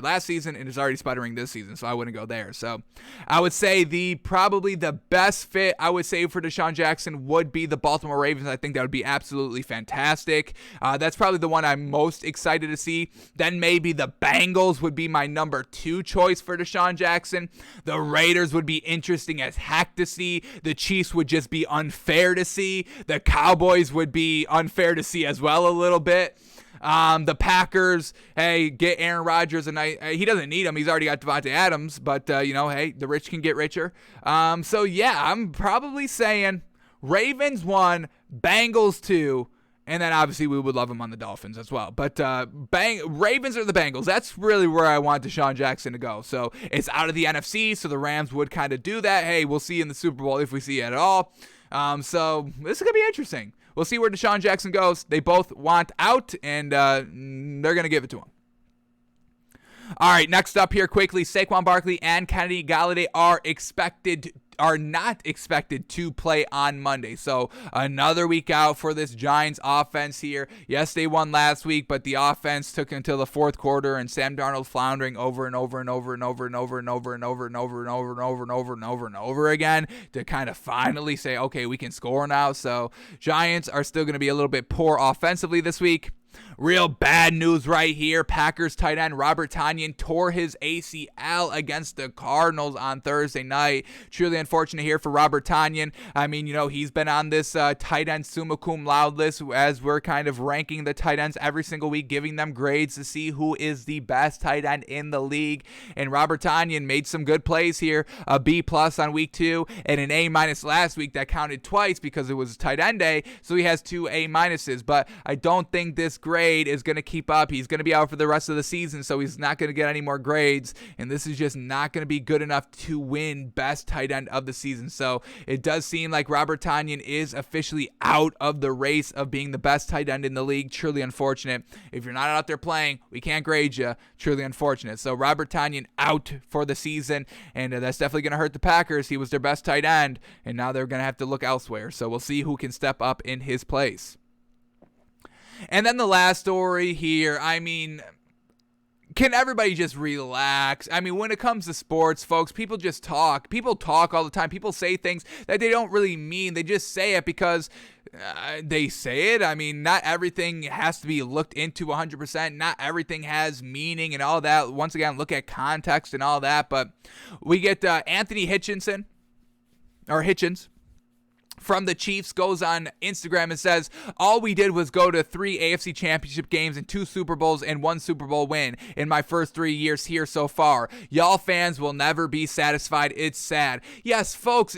last season and is already sputtering this season. So I wouldn't go there. So I would say probably the best fit I would say for DeSean Jackson would be the Baltimore Ravens. I think that would be absolutely fantastic. That's probably the one I'm most excited to see. Then maybe the Bengals would be my number 2 choice for DeSean Jackson. The Raiders would be interesting as heck to see. The Chiefs would just be unfair to see. The Cowboys would be unfair to see as well a little bit. The Packers, hey, get Aaron Rodgers, and he doesn't need him. He's already got Devontae Adams, but, hey, the rich can get richer. So, yeah, I'm probably saying Ravens 1, Bengals 2, and then obviously we would love him on the Dolphins as well. But Ravens or the Bengals, that's really where I want DeSean Jackson to go. So it's out of the NFC, so the Rams would kind of do that. Hey, we'll see in the Super Bowl if we see it at all. So this is going to be interesting. We'll see where DeSean Jackson goes. They both want out, and they're going to give it to him. All right, next up here quickly, Saquon Barkley and Kenny Golladay are not expected to play on Monday. So another week out for this Giants offense here. Yes, they won last week, but the offense took until the fourth quarter, and Sam Darnold floundering over and over and over and over and over and over and over and over and over and over and over and over and over again to kind of finally say, okay, we can score now. So Giants are still going to be a little bit poor offensively this week. Real bad news right here. Packers tight end Robert Tonyan tore his ACL against the Cardinals on Thursday night. Truly unfortunate here for Robert Tonyan. I mean, he's been on this tight end summa cum laude list as we're kind of ranking the tight ends every single week, giving them grades to see who is the best tight end in the league. And Robert Tonyan made some good plays here. A B+ on week 2 and an A- last week. That counted twice because it was tight end day. So he has 2 A-. But I don't think this grade is going to keep up. He's going to be out for the rest of the season, so he's not going to get any more grades, and this is just not going to be good enough to win best tight end of the season. So it does seem like Robert Tonyan is officially out of the race of being the best tight end in the league. Truly unfortunate. If you're not out there playing, we can't grade you. Truly unfortunate. So Robert Tonyan out for the season, and that's definitely going to hurt the Packers. He was their best tight end, and now they're going to have to look elsewhere. So we'll see who can step up in his place. And then the last story here, I mean, can everybody just relax? I mean, when it comes to sports, folks, people just talk. People talk all the time. People say things that they don't really mean. They just say it because they say it. I mean, not everything has to be looked into 100%. Not everything has meaning and all that. Once again, look at context and all that. But we get Anthony Hitchens from the Chiefs goes on Instagram and says, all we did was go to 3 AFC championship games and 2 Super Bowls and 1 Super Bowl win in my first 3 years here so far. Y'all fans will never be satisfied. It's sad. Yes, folks,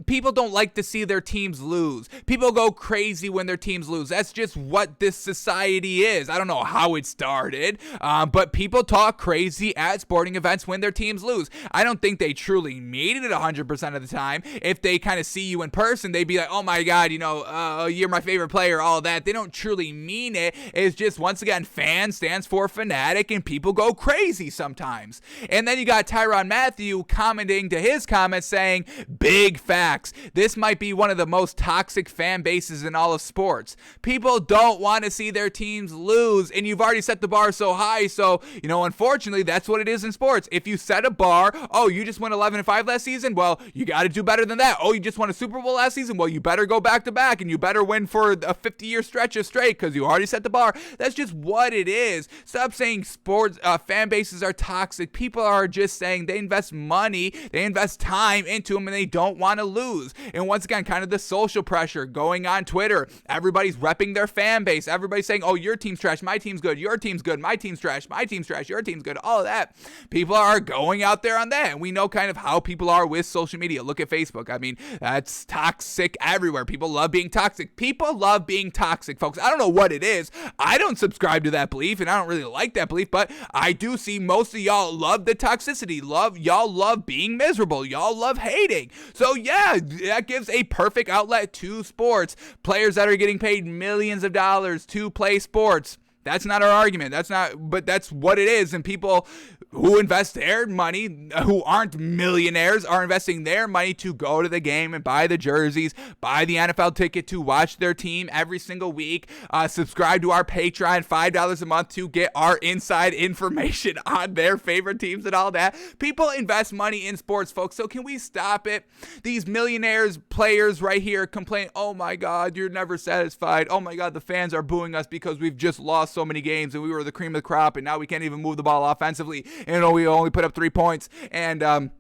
people don't like to see their teams lose. People go crazy when their teams lose. That's just what this society is. I don't know how it started, but people talk crazy at sporting events when their teams lose. I don't think they truly mean it 100% of the time. If they kind of see you in person, they'd be like, oh my God, you're my favorite player, all that. They don't truly mean it. It's just, once again, fan stands for fanatic, and people go crazy sometimes. And then you got Tyrann Mathieu commenting to his comments saying, big facts. This might be one of the most toxic fan bases in all of sports. People don't want to see their teams lose, and you've already set the bar so high. So, unfortunately, that's what it is in sports. If you set a bar, oh, you just went 11-5 last season, well, you got to do better than that. Oh, you just won a Super Bowl last season, well, you better go back to back, and you better win for a 50-year stretch of straight because you already set the bar. That's just what it is. Stop saying sports fan bases are toxic. People are just saying they invest money, they invest time into them, and they don't want to lose. And once again, kind of the social pressure going on Twitter. Everybody's repping their fan base. Everybody's saying, oh, your team's trash, my team's good, your team's good, my team's trash, my team's trash, your team's good, all of that. People are going out there on that, and we know kind of how people are with social media. Look at Facebook. I mean, that's toxic everywhere. People love being toxic. People love being toxic, folks. I don't know what it is. I don't subscribe to that belief, and I don't really like that belief, but I do see most of y'all love the toxicity. Y'all love being miserable. Y'all love hating. So yeah, that gives a perfect outlet to sports. Players that are getting paid millions of dollars to play sports. That's not our argument. But that's what it is. And people who invest their money, who aren't millionaires, are investing their money to go to the game and buy the jerseys, buy the NFL ticket to watch their team every single week, subscribe to our Patreon, $5 a month to get our inside information on their favorite teams and all that. People invest money in sports, folks. So can we stop it? These millionaires, players right here complain, oh my God, you're never satisfied. Oh my God, the fans are booing us because we've just lost so many games and we were the cream of the crop and now we can't even move the ball offensively and we only put up 3 points and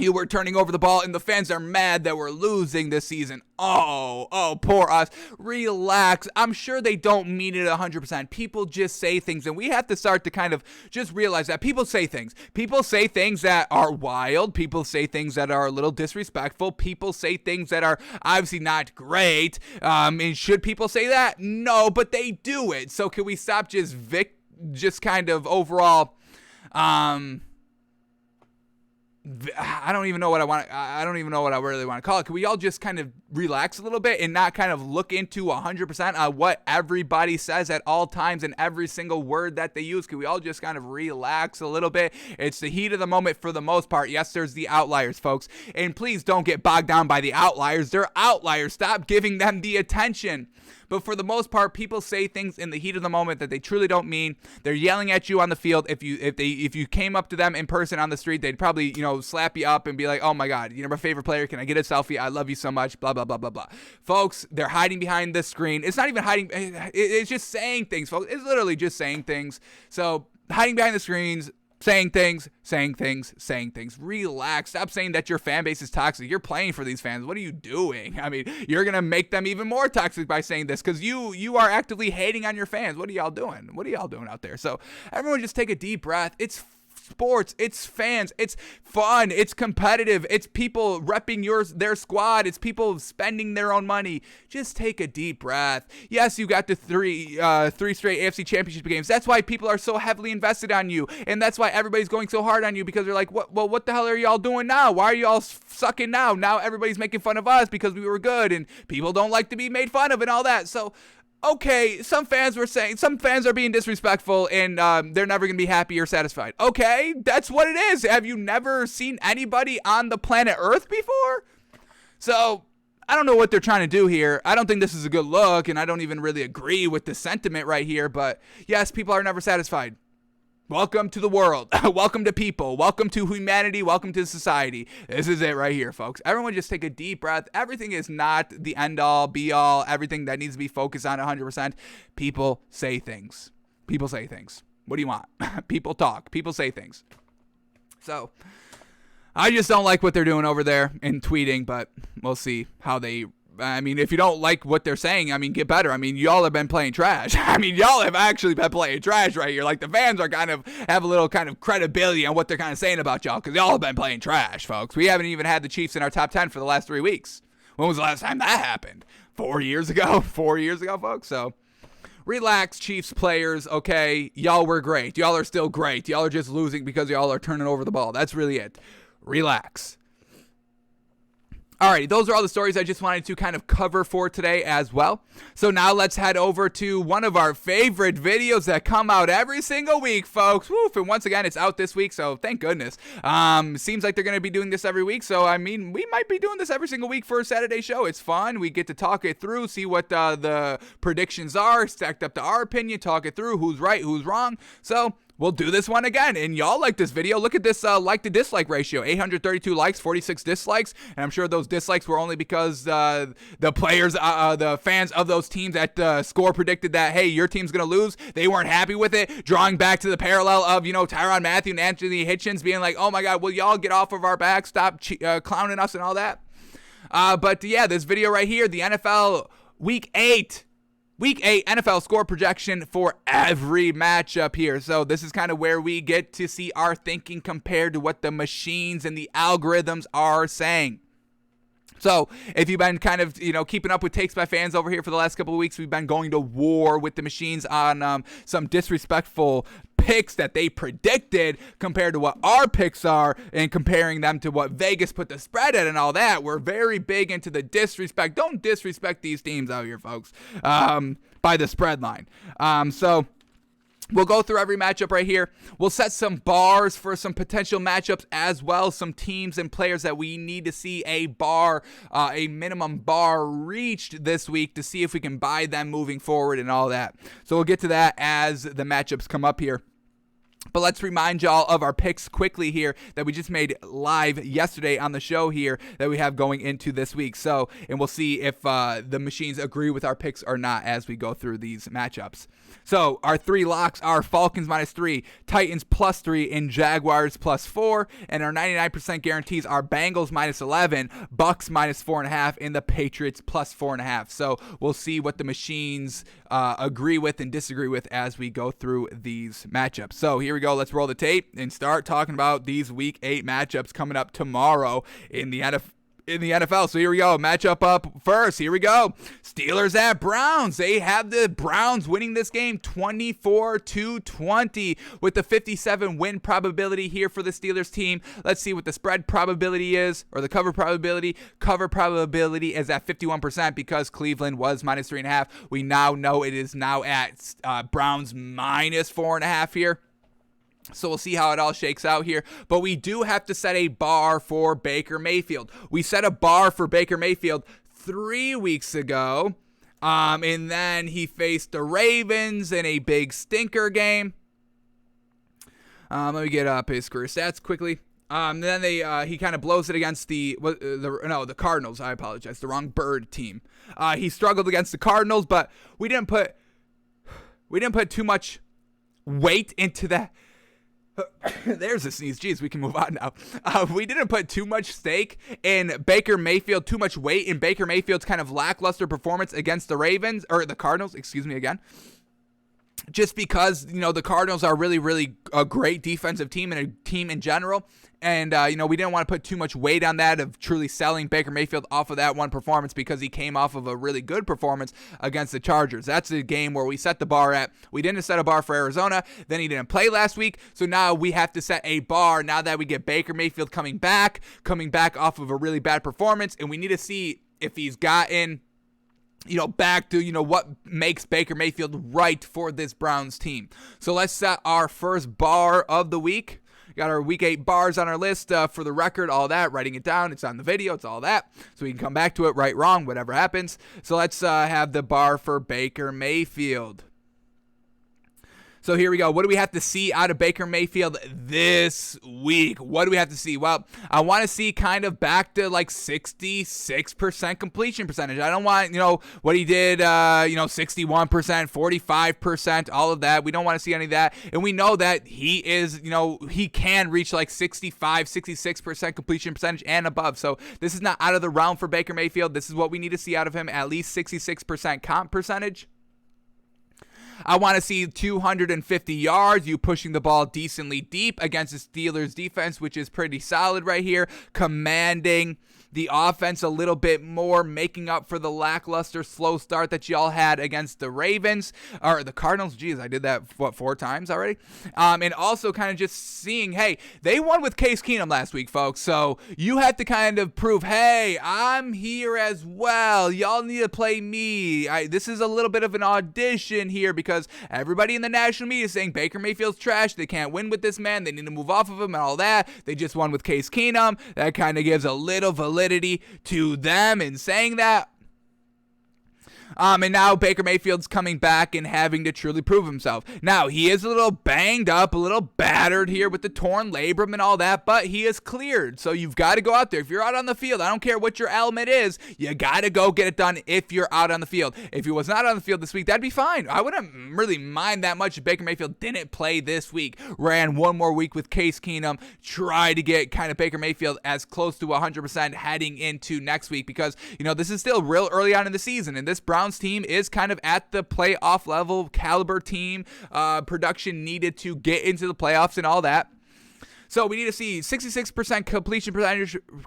you were turning over the ball and the fans are mad that we're losing this season. Oh, poor us. Relax. I'm sure they don't mean it 100%. People just say things, and we have to start to kind of just realize that people say things. People say things that are wild. People say things that are a little disrespectful. People say things that are obviously not great. And should people say that? No, but they do it. So can we stop just kind of overall, I don't even know what I really want to call it. Can we all just kind of relax a little bit and not kind of look into 100% on what everybody says at all times and every single word that they use? Can we all just kind of relax a little bit? It's the heat of the moment for the most part. Yes, there's the outliers, folks. And please don't get bogged down by the outliers. They're outliers. Stop giving them the attention. But for the most part, people say things in the heat of the moment that they truly don't mean. They're yelling at you on the field. If you came up to them in person on the street, they'd probably, slap you up and be like, oh my God, you're my favorite player. Can I get a selfie? I love you so much. Blah, blah, blah, blah, blah. Folks, they're hiding behind the screen. It's not even hiding. It's just saying things, folks. It's literally just saying things. So hiding behind the screens, saying things. Relax. Stop saying that your fan base is toxic. You're playing for these fans. What are you doing? I mean, you're going to make them even more toxic by saying this because you are actively hating on your fans. What are y'all doing? What are y'all doing out there? So everyone just take a deep breath. It's sports, it's fans, it's fun, it's competitive, it's people repping their squad, it's people spending their own money. Just take a deep breath. Yes, you got the three straight AFC championship games. That's why people are so heavily invested on you, and that's why everybody's going so hard on you because they're like, what the hell are y'all doing now? Why are y'all sucking now? Now everybody's making fun of us because we were good, and people don't like to be made fun of and all that. So okay, some fans are being disrespectful and they're never going to be happy or satisfied. Okay, that's what it is. Have you never seen anybody on the planet Earth before? So I don't know what they're trying to do here. I don't think this is a good look, and I don't even really agree with the sentiment right here. But yes, people are never satisfied. Welcome to the world. Welcome to people. Welcome to humanity. Welcome to society. This is it right here, folks. Everyone just take a deep breath. Everything is not the end all, be all, everything that needs to be focused on 100%. People say things. People say things. What do you want? People talk. People say things. So, I just don't like what they're doing over there in tweeting, but we'll see how they... I mean, if you don't like what they're saying, I mean, get better. I mean, y'all have been playing trash. I mean, y'all have actually been playing trash right here. Like, the fans are kind of have a little kind of credibility on what they're kind of saying about y'all because y'all have been playing trash, folks. We haven't even had the Chiefs in our top 10 for the last 3 weeks. When was the last time that happened? 4 years ago? 4 years ago, folks? So, relax, Chiefs players, okay? Y'all were great. Y'all are still great. Y'all are just losing because y'all are turning over the ball. That's really it. Relax. Alrighty, those are all the stories I just wanted to kind of cover for today as well. So now let's head over to one of our favorite videos that come out every single week, folks. Woof, and once again, it's out this week, so thank goodness. Seems like they're going to be doing this every week, so I mean, we might be doing this every single week for a Saturday show. It's fun. We get to talk it through, see what the predictions are, stacked up to our opinion, talk it through, who's right, who's wrong. So... we'll do this one again, and y'all like this video. Look at this like to dislike ratio, 832 likes, 46 dislikes, and I'm sure those dislikes were only because the players, the fans of those teams at Score predicted that, hey, your team's going to lose. They weren't happy with it, drawing back to the parallel of, Tyrann Mathieu and Anthony Hitchens being like, oh my God, will y'all get off of our back, stop clowning us and all that. But yeah, this video right here, the NFL Week 8 NFL score projection for every matchup here. So this is kind of where we get to see our thinking compared to what the machines and the algorithms are saying. So if you've been kind of, keeping up with Takes by Fans over here for the last couple of weeks, we've been going to war with the machines on some disrespectful picks that they predicted compared to what our picks are and comparing them to what Vegas put the spread at and all that. We're very big into the disrespect. Don't disrespect these teams out here, folks, by the spread line. So we'll go through every matchup right here. We'll set some bars for some potential matchups as well. Some teams and players that we need to see a minimum bar reached this week to see if we can buy them moving forward and all that. So we'll get to that as the matchups come up here. But let's remind y'all of our picks quickly here that we just made live yesterday on the show here that we have going into this week. So, and we'll see if the machines agree with our picks or not as we go through these matchups. So, our 3 locks are Falcons -3, Titans +3, and Jaguars +4. And our 99% guarantees are Bengals -11, Bucks -4.5, and the Patriots +4.5. So, we'll see what the machines agree with and disagree with as we go through these matchups. So, here we go. Let's roll the tape and start talking about these Week 8 matchups coming up tomorrow in the NFL. So here we go. Matchup up first. Here we go. Steelers at Browns. They have the Browns winning this game 24-20 with the 57 win probability here for the Steelers team. Let's see what the spread probability is, or the cover probability. Cover probability is at 51% because Cleveland was -3.5. We now know it is now at Browns -4.5 here. So we'll see how it all shakes out here. But we do have to set a bar for Baker Mayfield. We set a bar for Baker Mayfield 3 weeks ago. And then he faced the Ravens in a big stinker game. Let me get up his career stats quickly. Then he kind of blows it against the Cardinals. I apologize. The wrong bird team. He struggled against the Cardinals, but we didn't put too much weight into that. There's a sneeze. Jeez, we can move on now. We didn't put too much stake in Baker Mayfield, too much weight in Baker Mayfield's kind of lackluster performance against the Cardinals, again. Just because, the Cardinals are really, really a great defensive team and a team in general. And, we didn't want to put too much weight on that of truly selling Baker Mayfield off of that one performance because he came off of a really good performance against the Chargers. That's a game where we set the bar at. We didn't set a bar for Arizona. Then he didn't play last week. So now we have to set a bar now that we get Baker Mayfield coming back off of a really bad performance. And we need to see if he's gotten back to, what makes Baker Mayfield right for this Browns team. So let's set our first bar of the week. Got our Week 8 bars on our list for the record, all that, writing it down. It's on the video. It's all that. So we can come back to it, right, wrong, whatever happens. So let's have the bar for Baker Mayfield. So here we go. What do we have to see out of Baker Mayfield this week? What do we have to see? Well, I want to see kind of back to like 66% completion percentage. I don't want, what he did, 61%, 45%, all of that. We don't want to see any of that. And we know that he is, he can reach like 65, 66% completion percentage and above. So this is not out of the realm for Baker Mayfield. This is what we need to see out of him, at least 66% comp percentage. I want to see 250 yards, you pushing the ball decently deep against the Steelers defense, which is pretty solid right here, commanding the offense a little bit more, making up for the lackluster slow start that y'all had against the Ravens, or the Cardinals. Geez, I did that, 4 times already? And also kind of just seeing, hey, they won with Case Keenum last week, folks, so you have to kind of prove, hey, I'm here as well. Y'all need to play me. This is a little bit of an audition here because everybody in the national media is saying Baker Mayfield's trash. They can't win with this man. They need to move off of him and all that. They just won with Case Keenum. That kind of gives a little validity to them in saying that. And now Baker Mayfield's coming back and having to truly prove himself. Now, he is a little banged up, a little battered here with the torn labrum and all that, but he is cleared. So you've got to go out there. If you're out on the field, I don't care what your element is, you got to go get it done if you're out on the field. If he was not on the field this week, that'd be fine. I wouldn't really mind that much if Baker Mayfield didn't play this week, ran one more week with Case Keenum, try to get kind of Baker Mayfield as close to 100% heading into next week because, this is still real early on in the season, and this Browns team is kind of at the playoff level caliber team, production needed to get into the playoffs and all that. So we need to see 66%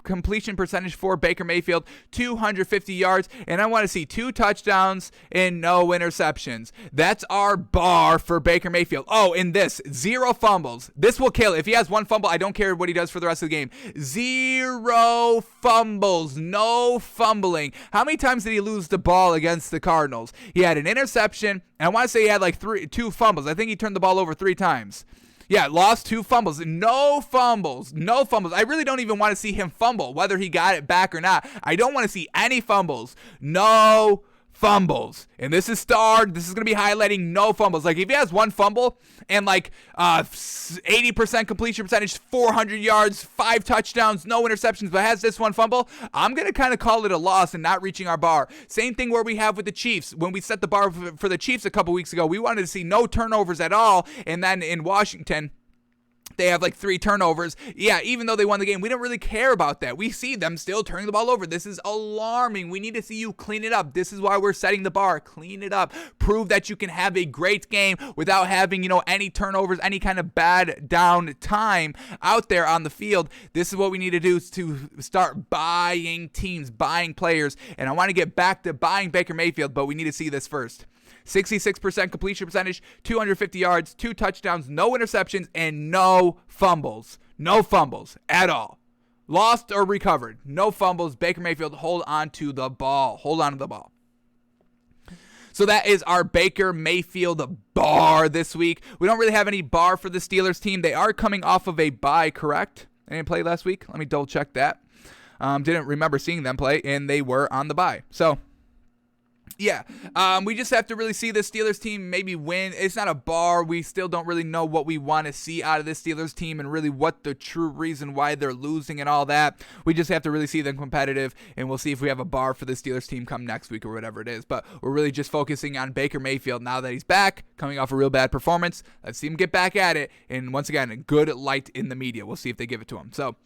completion percentage for Baker Mayfield, 250 yards, and I want to see 2 touchdowns and no interceptions. That's our bar for Baker Mayfield. Oh, and 0 fumbles. This will kill. If he has 1 fumble, I don't care what he does for the rest of the game. 0 fumbles, no fumbling. How many times did he lose the ball against the Cardinals? He had an interception, and I want to say he had like 2 fumbles. I think he turned the ball over 3 times. Yeah, lost 2 fumbles. No fumbles. No fumbles. I really don't even want to see him fumble, whether he got it back or not. I don't want to see any fumbles. No fumbles. And this is starred. This is going to be highlighting no fumbles. Like, if he has 1 fumble and, 80% completion percentage, 400 yards, 5 touchdowns, no interceptions, but has this 1 fumble, I'm going to kind of call it a loss and not reaching our bar. Same thing where we have with the Chiefs. When we set the bar for the Chiefs a couple weeks ago, we wanted to see no turnovers at all. And then in Washington, they have 3 turnovers. Yeah, even though they won the game, we don't really care about that. We see them still turning the ball over. This is alarming. We need to see you clean it up. This is why we're setting the bar. Clean it up. Prove that you can have a great game without having, any turnovers, any kind of bad down time out there on the field. This is what we need to do, is to start buying teams, buying players. And I want to get back to buying Baker Mayfield, but we need to see this first. 66% completion percentage, 250 yards, 2 touchdowns, no interceptions, and no fumbles. No fumbles at all. Lost or recovered. No fumbles. Baker Mayfield, hold on to the ball. Hold on to the ball. So that is our Baker Mayfield bar this week. We don't really have any bar for the Steelers team. They are coming off of a bye, correct? They didn't play last week. Let me double check that. Didn't remember seeing them play, and they were on the bye. So yeah, we just have to really see the Steelers team maybe win. It's not a bar. We still don't really know what we want to see out of this Steelers team and really what the true reason why they're losing and all that. We just have to really see them competitive, and we'll see if we have a bar for the Steelers team come next week or whatever it is. But we're really just focusing on Baker Mayfield now that he's back, coming off a real bad performance. Let's see him get back at it, and once again, a good light in the media. We'll see if they give it to him. So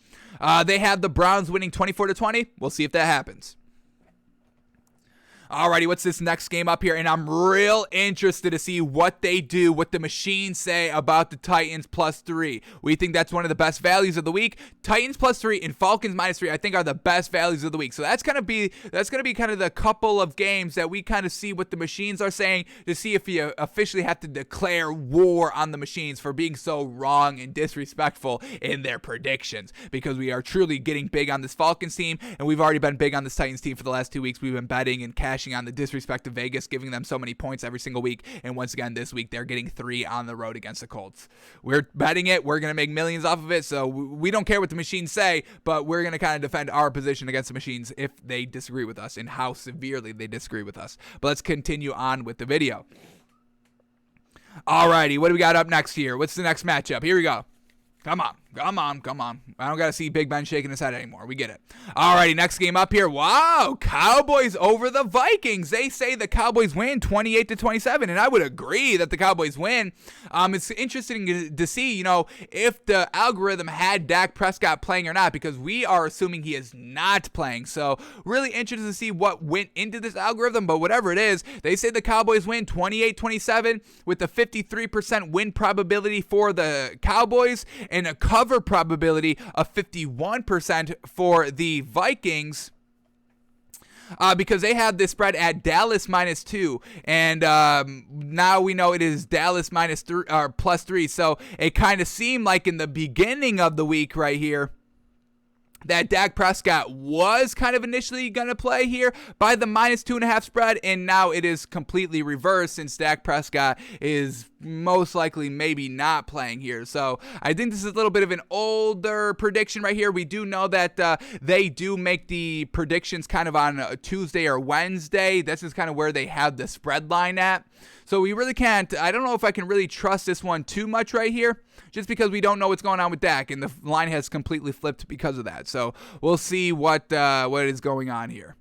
they have the Browns winning 24-20. We'll see if that happens. Alrighty, what's this next game up here? And I'm real interested to see what they do, what the machines say about the Titans +3. We think that's one of the best values of the week. Titans +3 and Falcons -3, I think, are the best values of the week. So that's gonna be kind of the couple of games that we kind of see what the machines are saying to see if you officially have to declare war on the machines for being so wrong and disrespectful in their predictions. Because we are truly getting big on this Falcons team, and we've already been big on this Titans team for the last 2 weeks. We've been betting and cashing on the disrespect of Vegas, giving them so many points every single week. And once again, this week, they're getting 3 on the road against the Colts. We're betting it. We're going to make millions off of it. So we don't care what the machines say, but we're going to kind of defend our position against the machines if they disagree with us and how severely they disagree with us. But let's continue on with the video. Alrighty, what do we got up next here? What's the next matchup? Here we go. Come on. I don't got to see Big Ben shaking his head anymore. We get it. Alrighty, next game up here. Wow, Cowboys over the Vikings. They say the Cowboys win 28-27, and I would agree that the Cowboys win. It's interesting to see, if the algorithm had Dak Prescott playing or not, because we are assuming he is not playing. So really interested to see what went into this algorithm, but whatever it is, they say the Cowboys win 28-27 with a 53% win probability for the Cowboys and a cover probability of 51% for the Vikings. Because they had this spread at Dallas -2, and now we know it is Dallas -3 or +3. So it kind of seemed like in the beginning of the week right here that Dak Prescott was kind of initially going to play here by the -2.5 spread, and now it is completely reversed since Dak Prescott is most likely maybe not playing here. So I think this is a little bit of an older prediction right here. We do know that they do make the predictions kind of on a Tuesday or Wednesday. This is kind of where they have the spread line at. So we really can't, I don't know if I can really trust this one too much right here, just because we don't know what's going on with Dak, and the line has completely flipped because of that. So we'll see what is going on here.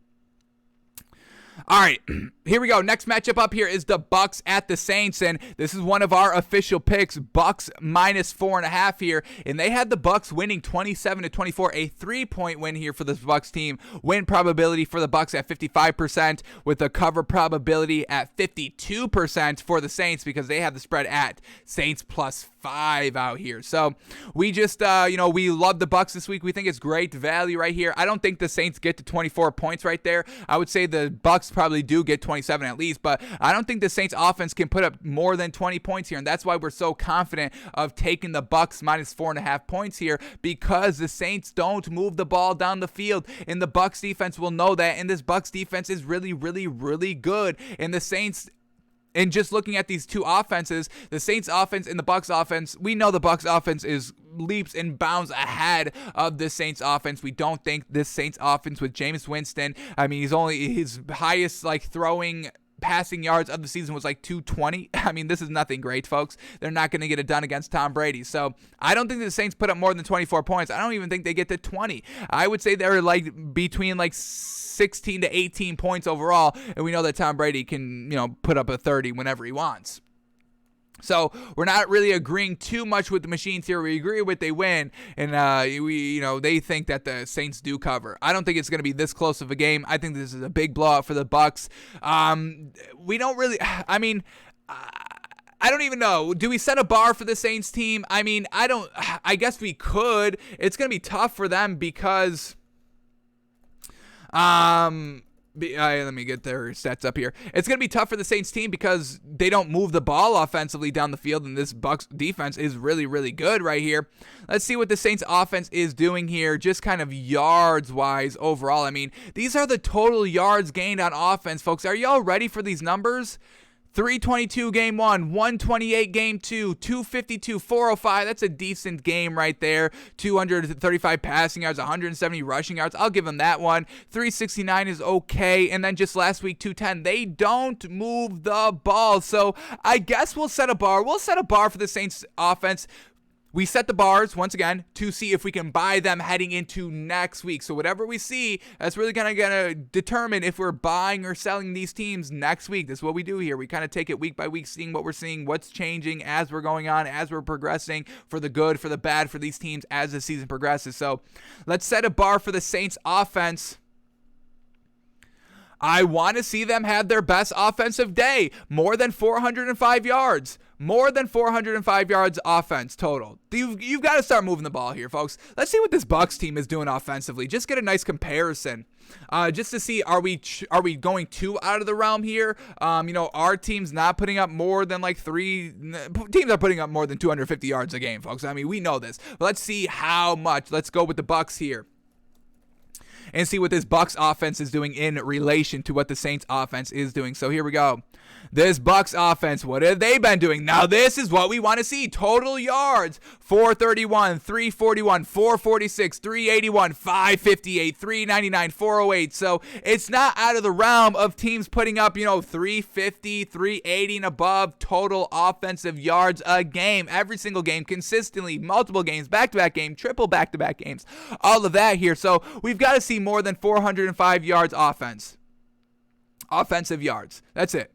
All right, here we go. Next matchup up here is the Bucks at the Saints, and this is one of our official picks. Bucks -4.5 here, and they had the Bucks winning 27-24, a 3-point win here for this Bucks team. Win probability for the Bucks at 55%, with a cover probability at 52% for the Saints, because they have the spread at Saints +5 out here. So we just, we love the Bucks this week. We think it's great value right here. I don't think the Saints get to 24 points right there. I would say the Bucks probably do get 27 at least, but I don't think the Saints offense can put up more than 20 points here, and that's why we're so confident of taking the Bucks -4.5 points here, because the Saints don't move the ball down the field, and the Bucks defense will know that, and this Bucks defense is really, really, really good, and the Saints. And just looking at these two offenses, the Saints offense and the Bucks offense, we know the Bucks offense is leaps and bounds ahead of the Saints offense. We don't think this Saints offense with Jameis Winston, I mean, his highest throwing passing yards of the season was 220. I mean, this is nothing great, folks. They're not going to get it done against Tom Brady. So I don't think the Saints put up more than 24 points. I don't even think they get to 20. I would say they're between 16 to 18 points overall, and we know that Tom Brady can, put up a 30 whenever he wants. So we're not really agreeing too much with the machines here. We agree with they win, and they think that the Saints do cover. I don't think it's going to be this close of a game. I think this is a big blowout for the Bucks. We don't really. I mean. I don't even know. Do we set a bar for the Saints team? I mean, I guess we could. It's going to be tough for them because. Let me get their stats up here. It's going to be tough for the Saints team because they don't move the ball offensively down the field, and this Bucks defense is really, really good right here. Let's see what the Saints offense is doing here, just kind of yards-wise overall. I mean, these are the total yards gained on offense, folks. Are y'all ready for these numbers? 322 game 1, 128 game 2, 252, 405. That's a decent game right there. 235 passing yards, 170 rushing yards. I'll give them that one. 369 is okay. And then just last week, 210. They don't move the ball. So I guess we'll set a bar. We'll set a bar for the Saints offense. We set the bars, once again, to see if we can buy them heading into next week. So whatever we see, that's really kind of going to determine if we're buying or selling these teams next week. This is what we do here. We kind of take it week by week, seeing what we're seeing, what's changing as we're going on, as we're progressing, for the good, for the bad, for these teams as the season progresses. So let's set a bar for the Saints offense. I want to see them have their best offensive day. More than 405 yards. More than 405 yards offense total. You've got to start moving the ball here, folks. Let's see what this Bucks team is doing offensively. Just get a nice comparison. Just to see, are we going too out of the realm here? Our team's not putting up more than teams are putting up more than 250 yards a game, folks. I mean, we know this. But let's see how much. Let's go with the Bucks here and see what this Bucks offense is doing in relation to what the Saints offense is doing. So here we go. This Bucks offense, what have they been doing? Now this is what we want to see. Total yards, 431, 341, 446, 381, 558, 399, 408. So it's not out of the realm of teams putting up, 350, 380 and above total offensive yards a game. Every single game, consistently, multiple games, back-to-back game, triple back-to-back games. All of that here. So we've got to see more than 405 yards offense. Offensive yards. That's it.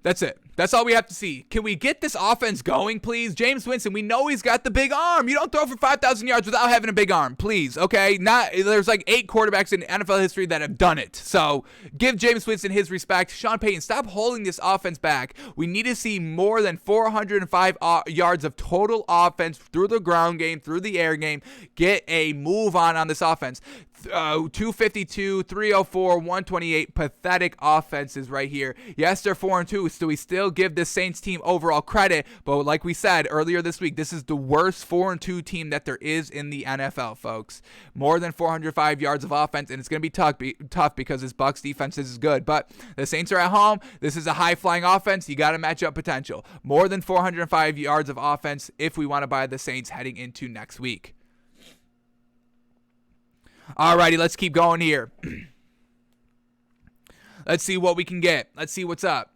That's it. That's all we have to see. Can we get this offense going, please? Jameis Winston, we know he's got the big arm. You don't throw for 5,000 yards without having a big arm, please, okay? There's like 8 quarterbacks in NFL history that have done it. So give Jameis Winston his respect. Sean Payton, stop holding this offense back. We need to see more than 405 yards of total offense through the ground game, through the air game. Get a move on this offense. 252, 304, 128, pathetic offenses right here. Yes, they're 4-2, so we still give this Saints team overall credit, but like we said earlier this week, this is the worst 4-2 team that there is in the NFL, folks. More than 405 yards of offense, and it's going to be tough because this Bucs defense is good, but the Saints are at home. This is a high-flying offense. You got to match up potential. More than 405 yards of offense if we want to buy the Saints heading into next week. Alrighty, let's keep going here. Let's see what we can get. Let's see what's up.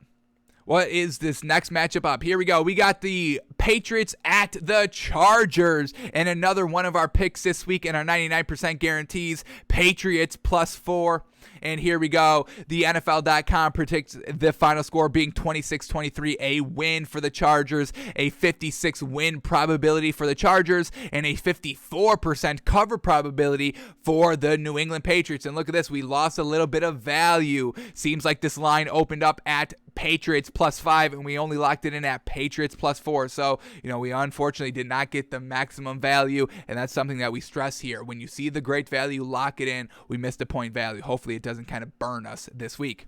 What is this next matchup up? Here we go. We got the Patriots at the Chargers. And another one of our picks this week in our 99% guarantees. Patriots +4. And here we go. The NFL.com predicts the final score being 26-23, a win for the Chargers, a 56 win probability for the Chargers, and a 54% cover probability for the New England Patriots. And look at this. We lost a little bit of value. Seems like this line opened up at Patriots +5, and we only locked it in at Patriots +4. So, we unfortunately did not get the maximum value, and that's something that we stress here. When you see the great value, lock it in. We missed a point value. Hopefully it doesn't kind of burn us this week.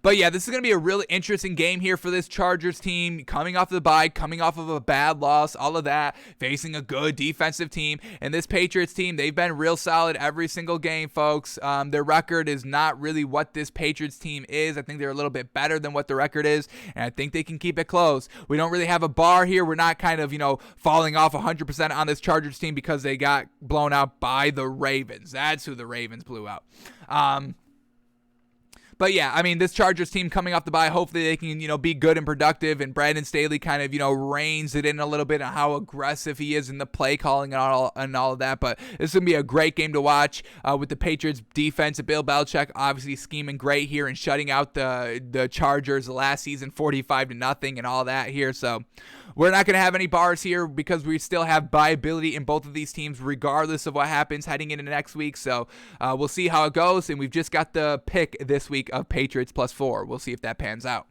But yeah, this is going to be a really interesting game here for this Chargers team, coming off the bye, coming off of a bad loss, all of that, facing a good defensive team. And this Patriots team, they've been real solid every single game, folks. Their record is not really what this Patriots team is. I think they're a little bit better than what the record is, and I think they can keep it close. We don't really have a bar here. We're not kind of, falling off 100% on this Chargers team because they got blown out by the Ravens. That's who the Ravens blew out. But yeah, this Chargers team coming off the bye, hopefully they can, be good and productive, and Brandon Staley kind of, reins it in a little bit on how aggressive he is in the play calling and all of that. But this is going to be a great game to watch with the Patriots defense. Bill Belichick obviously scheming great here and shutting out the Chargers last season 45-0 and all that here. So we're not going to have any bars here because we still have viability in both of these teams regardless of what happens heading into next week. So we'll see how it goes, and we've just got the pick this week of Patriots +4. We'll see if that pans out.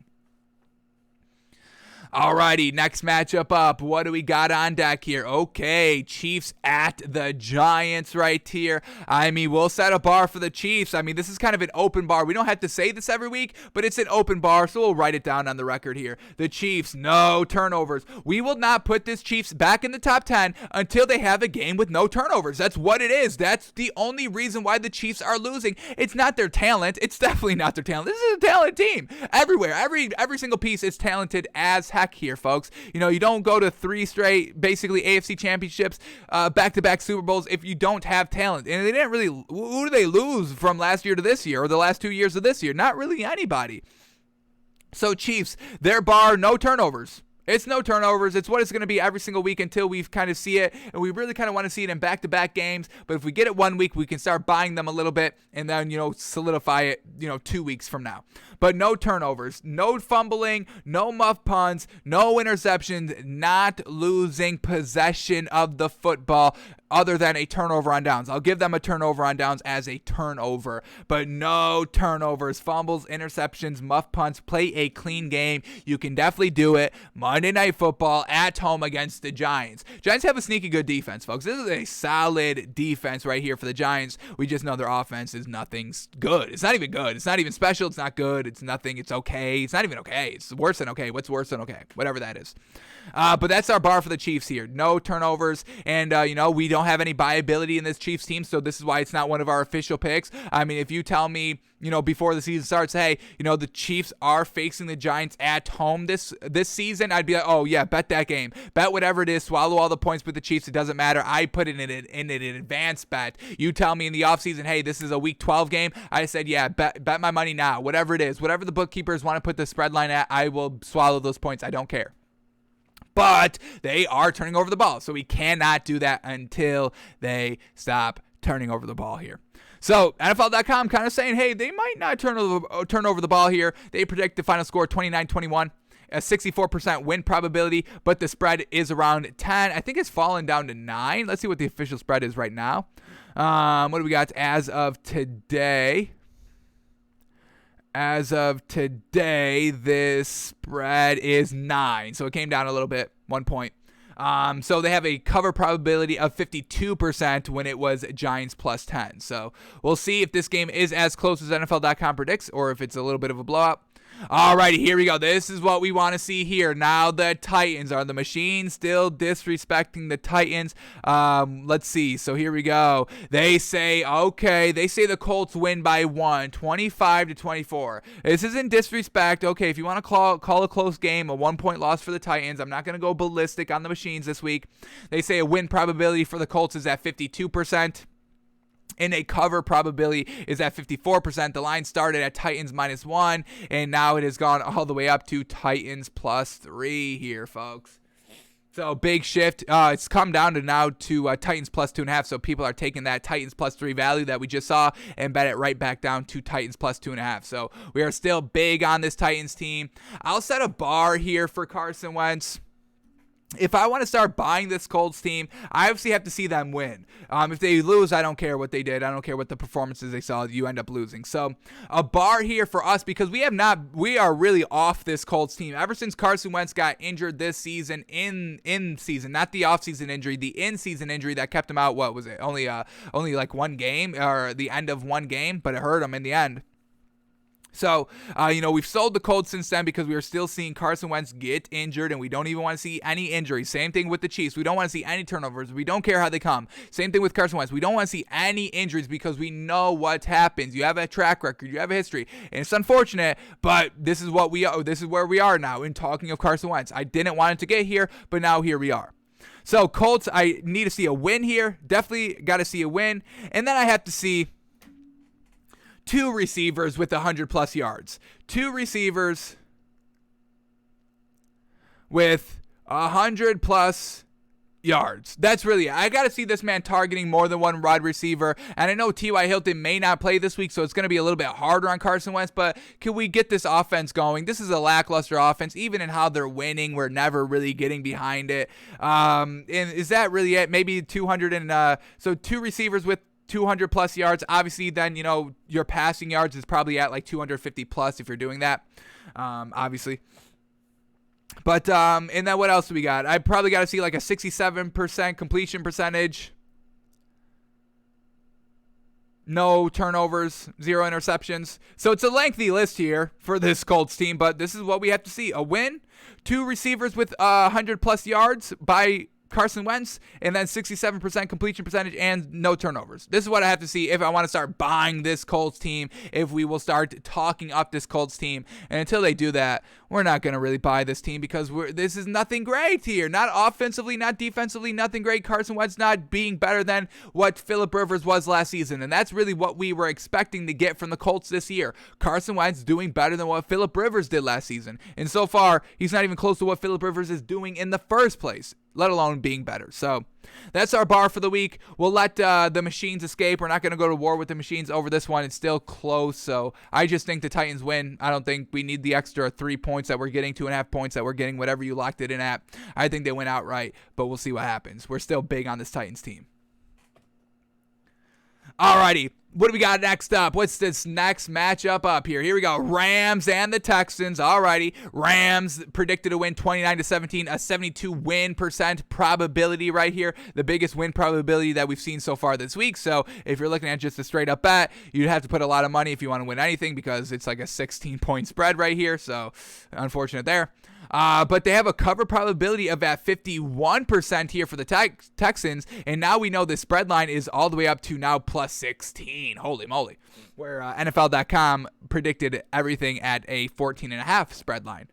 Alrighty, next matchup up. What do we got on deck here? Okay, Chiefs at the Giants right here. We'll set a bar for the Chiefs. This is kind of an open bar. We don't have to say this every week, but it's an open bar, so we'll write it down on the record here. The Chiefs, no turnovers. We will not put this Chiefs back in the top 10 until they have a game with no turnovers. That's what it is. That's the only reason why the Chiefs are losing. It's not their talent. It's definitely not their talent. This is a talented team. Everywhere. Every single piece is talented as heck here, folks. You don't go to 3 straight, basically AFC championships, back-to-back Super Bowls if you don't have talent. And they didn't really, who do they lose from last year to this year, or the last 2 years of this year? Not really anybody. So Chiefs, their bar, no turnovers. It's no turnovers. It's what it's going to be every single week until we kind of see it. And we really kind of want to see it in back-to-back games. But if we get it 1 week, we can start buying them a little bit and then, solidify it, 2 weeks from now. But no turnovers, no fumbling, no muff punts, no interceptions, not losing possession of the football other than a turnover on downs. I'll give them a turnover on downs as a turnover, but no turnovers, fumbles, interceptions, muff punts. Play a clean game. You can definitely do it. Monday Night Football at home against the Giants. Giants have a sneaky good defense, folks. This is a solid defense right here for the Giants. We just know their offense is nothing good. It's not even good. It's not even special. It's not good. It's nothing. It's okay. It's not even okay. It's worse than okay. What's worse than okay? Whatever that is. But that's our bar for the Chiefs here. No turnovers, and we don't don't have any buyability in this Chiefs team, so this is why it's not one of our official picks. I mean, if you tell me, before the season starts, hey, the Chiefs are facing the Giants at home this season, I'd be like, oh yeah, bet that game. Bet whatever it is, swallow all the points with the Chiefs. It doesn't matter. I put it in an advanced bet. You tell me in the offseason, hey, this is a Week 12 game. I said, yeah, bet my money now. Whatever it is, whatever the bookkeepers want to put the spread line at, I will swallow those points. I don't care. But they are turning over the ball, so we cannot do that until they stop turning over the ball here. So NFL.com kind of saying, hey, they might not turn over the ball here. They predict the final score 29-21. A 64% win probability, but the spread is around 10. I think it's fallen down to 9. Let's see what the official spread is right now. What do we got as of today? As of today, this spread is 9. So it came down a little bit, 1 point. So they have a cover probability of 52% when it was Giants plus 10. So we'll see if this game is as close as NFL.com predicts or if it's a little bit of a blowout. Alrighty, here we go. This is what we want to see here. Now the Titans. Are the machines still disrespecting the Titans? Let's see. So here we go. They say the Colts win by 1, 25-24. This isn't disrespect. Okay, if you want to call a close game, a 1-point loss for the Titans, I'm not going to go ballistic on the machines this week. They say a win probability for the Colts is at 52%. And a cover probability is at 54%. The line started at Titans -1, and now it has gone all the way up to Titans +3 here, folks. So big shift. It's come down to Titans +2.5. So people are taking that Titans +3 value that we just saw and bet it right back down to Titans +2.5. So we are still big on this Titans team. I'll set a bar here for Carson Wentz. If I want to start buying this Colts team, I obviously have to see them win. If they lose, I don't care what they did. I don't care what the performances they saw. You end up losing. So a bar here for us because we are really off this Colts team. Ever since Carson Wentz got injured this season, in season, not the offseason injury, the in-season injury that kept him out, what was it? Only like one game or the end of one game, but it hurt him in the end. So, we've sold the Colts since then because we are still seeing Carson Wentz get injured, and we don't even want to see any injuries. Same thing with the Chiefs. We don't want to see any turnovers. We don't care how they come. Same thing with Carson Wentz. We don't want to see any injuries because we know what happens. You have a track record. You have a history. And it's unfortunate, but this is what we are. This is where we are now in talking of Carson Wentz. I didn't want it to get here, but now here we are. So, Colts, I need to see a win here. Definitely got to see a win. And then I have to see 2 receivers with 100+ yards. 2 receivers with 100+ yards. That's really it. I got to see this man targeting more than one wide receiver. And I know T.Y. Hilton may not play this week, so it's going to be a little bit harder on Carson Wentz, but can we get this offense going? This is a lackluster offense. Even in how they're winning, we're never really getting behind it. And is that really it? Maybe 200 and so 2 receivers with 200+ yards. Obviously, then, your passing yards is probably at like 250+ if you're doing that, obviously. But, and then what else do we got? I probably got to see like a 67% completion percentage. No turnovers, 0 interceptions. So it's a lengthy list here for this Colts team, but this is what we have to see. A win, 2 receivers with 100+ yards by Carson Wentz, and then 67% completion percentage and no turnovers. This is what I have to see if I want to start buying this Colts team, if we will start talking up this Colts team. And until they do that, we're not going to really buy this team because this is nothing great here. Not offensively, not defensively, nothing great. Carson Wentz not being better than what Phillip Rivers was last season. And that's really what we were expecting to get from the Colts this year. Carson Wentz doing better than what Phillip Rivers did last season. And so far, he's not even close to what Phillip Rivers is doing in the first place, let alone being better. So that's our bar for the week. We'll let the machines escape. We're not going to go to war with the machines over this one. It's still close. So I just think the Titans win. I don't think we need the extra 3 points that we're getting, 2.5 points that we're getting, whatever you locked it in at. I think they win outright, but we'll see what happens. We're still big on this Titans team. Alrighty. What do we got next up? What's this next matchup up here? Here we go. Rams and the Texans. Alrighty. Rams predicted to win 29-17, a 72% probability right here. The biggest win probability that we've seen so far this week. So if you're looking at just a straight up bet, you'd have to put a lot of money if you want to win anything because it's like a 16-point spread right here. So unfortunate there. But they have a cover probability of at 51% here for the Texans. And now we know the spread line is all the way up to now plus 16. Holy moly. Where NFL.com predicted everything at a 14.5 spread line.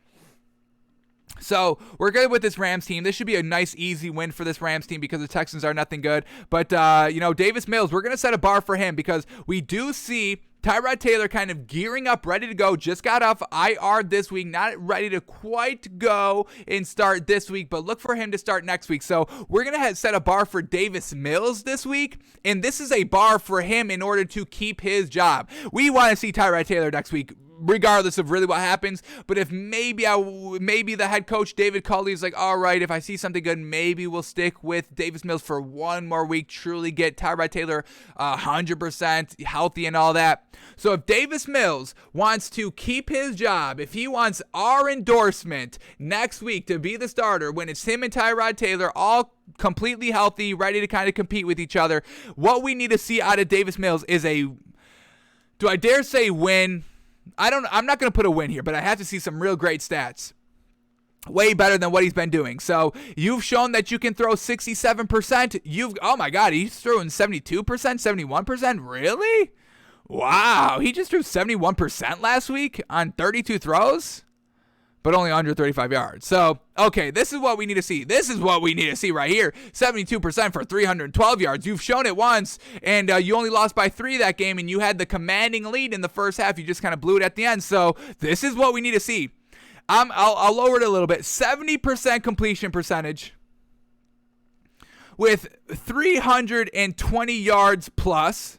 So we're good with this Rams team. This should be a nice, easy win for this Rams team because the Texans are nothing good. But, Davis Mills, we're going to set a bar for him because we do see Tyrod Taylor kind of gearing up, ready to go. Just got off IR this week, not ready to quite go and start this week, but look for him to start next week. So we're going to set a bar for Davis Mills this week, and this is a bar for him in order to keep his job. We want to see Tyrod Taylor next week, regardless of really what happens. But if maybe the head coach David Culley is like, all right, if I see something good, maybe we'll stick with Davis Mills for one more week, truly get Tyrod Taylor 100% healthy and all that. So if Davis Mills wants to keep his job, if he wants our endorsement next week to be the starter when it's him and Tyrod Taylor all completely healthy, ready to kind of compete with each other, what we need to see out of Davis Mills is do I dare say win? I'm not going to put a win here, but I have to see some real great stats. Way better than what he's been doing. So you've shown that you can throw 67%. Oh my God, he's throwing 72%, 71%? Really? Wow, he just threw 71% last week on 32 throws, but only under 35 yards. So, okay, this is what we need to see. This is what we need to see right here. 72% for 312 yards. You've shown it once, and you only lost by 3 that game, and you had the commanding lead in the first half. You just kind of blew it at the end. So this is what we need to see. I'll lower it a little bit. 70% completion percentage with 320 yards plus.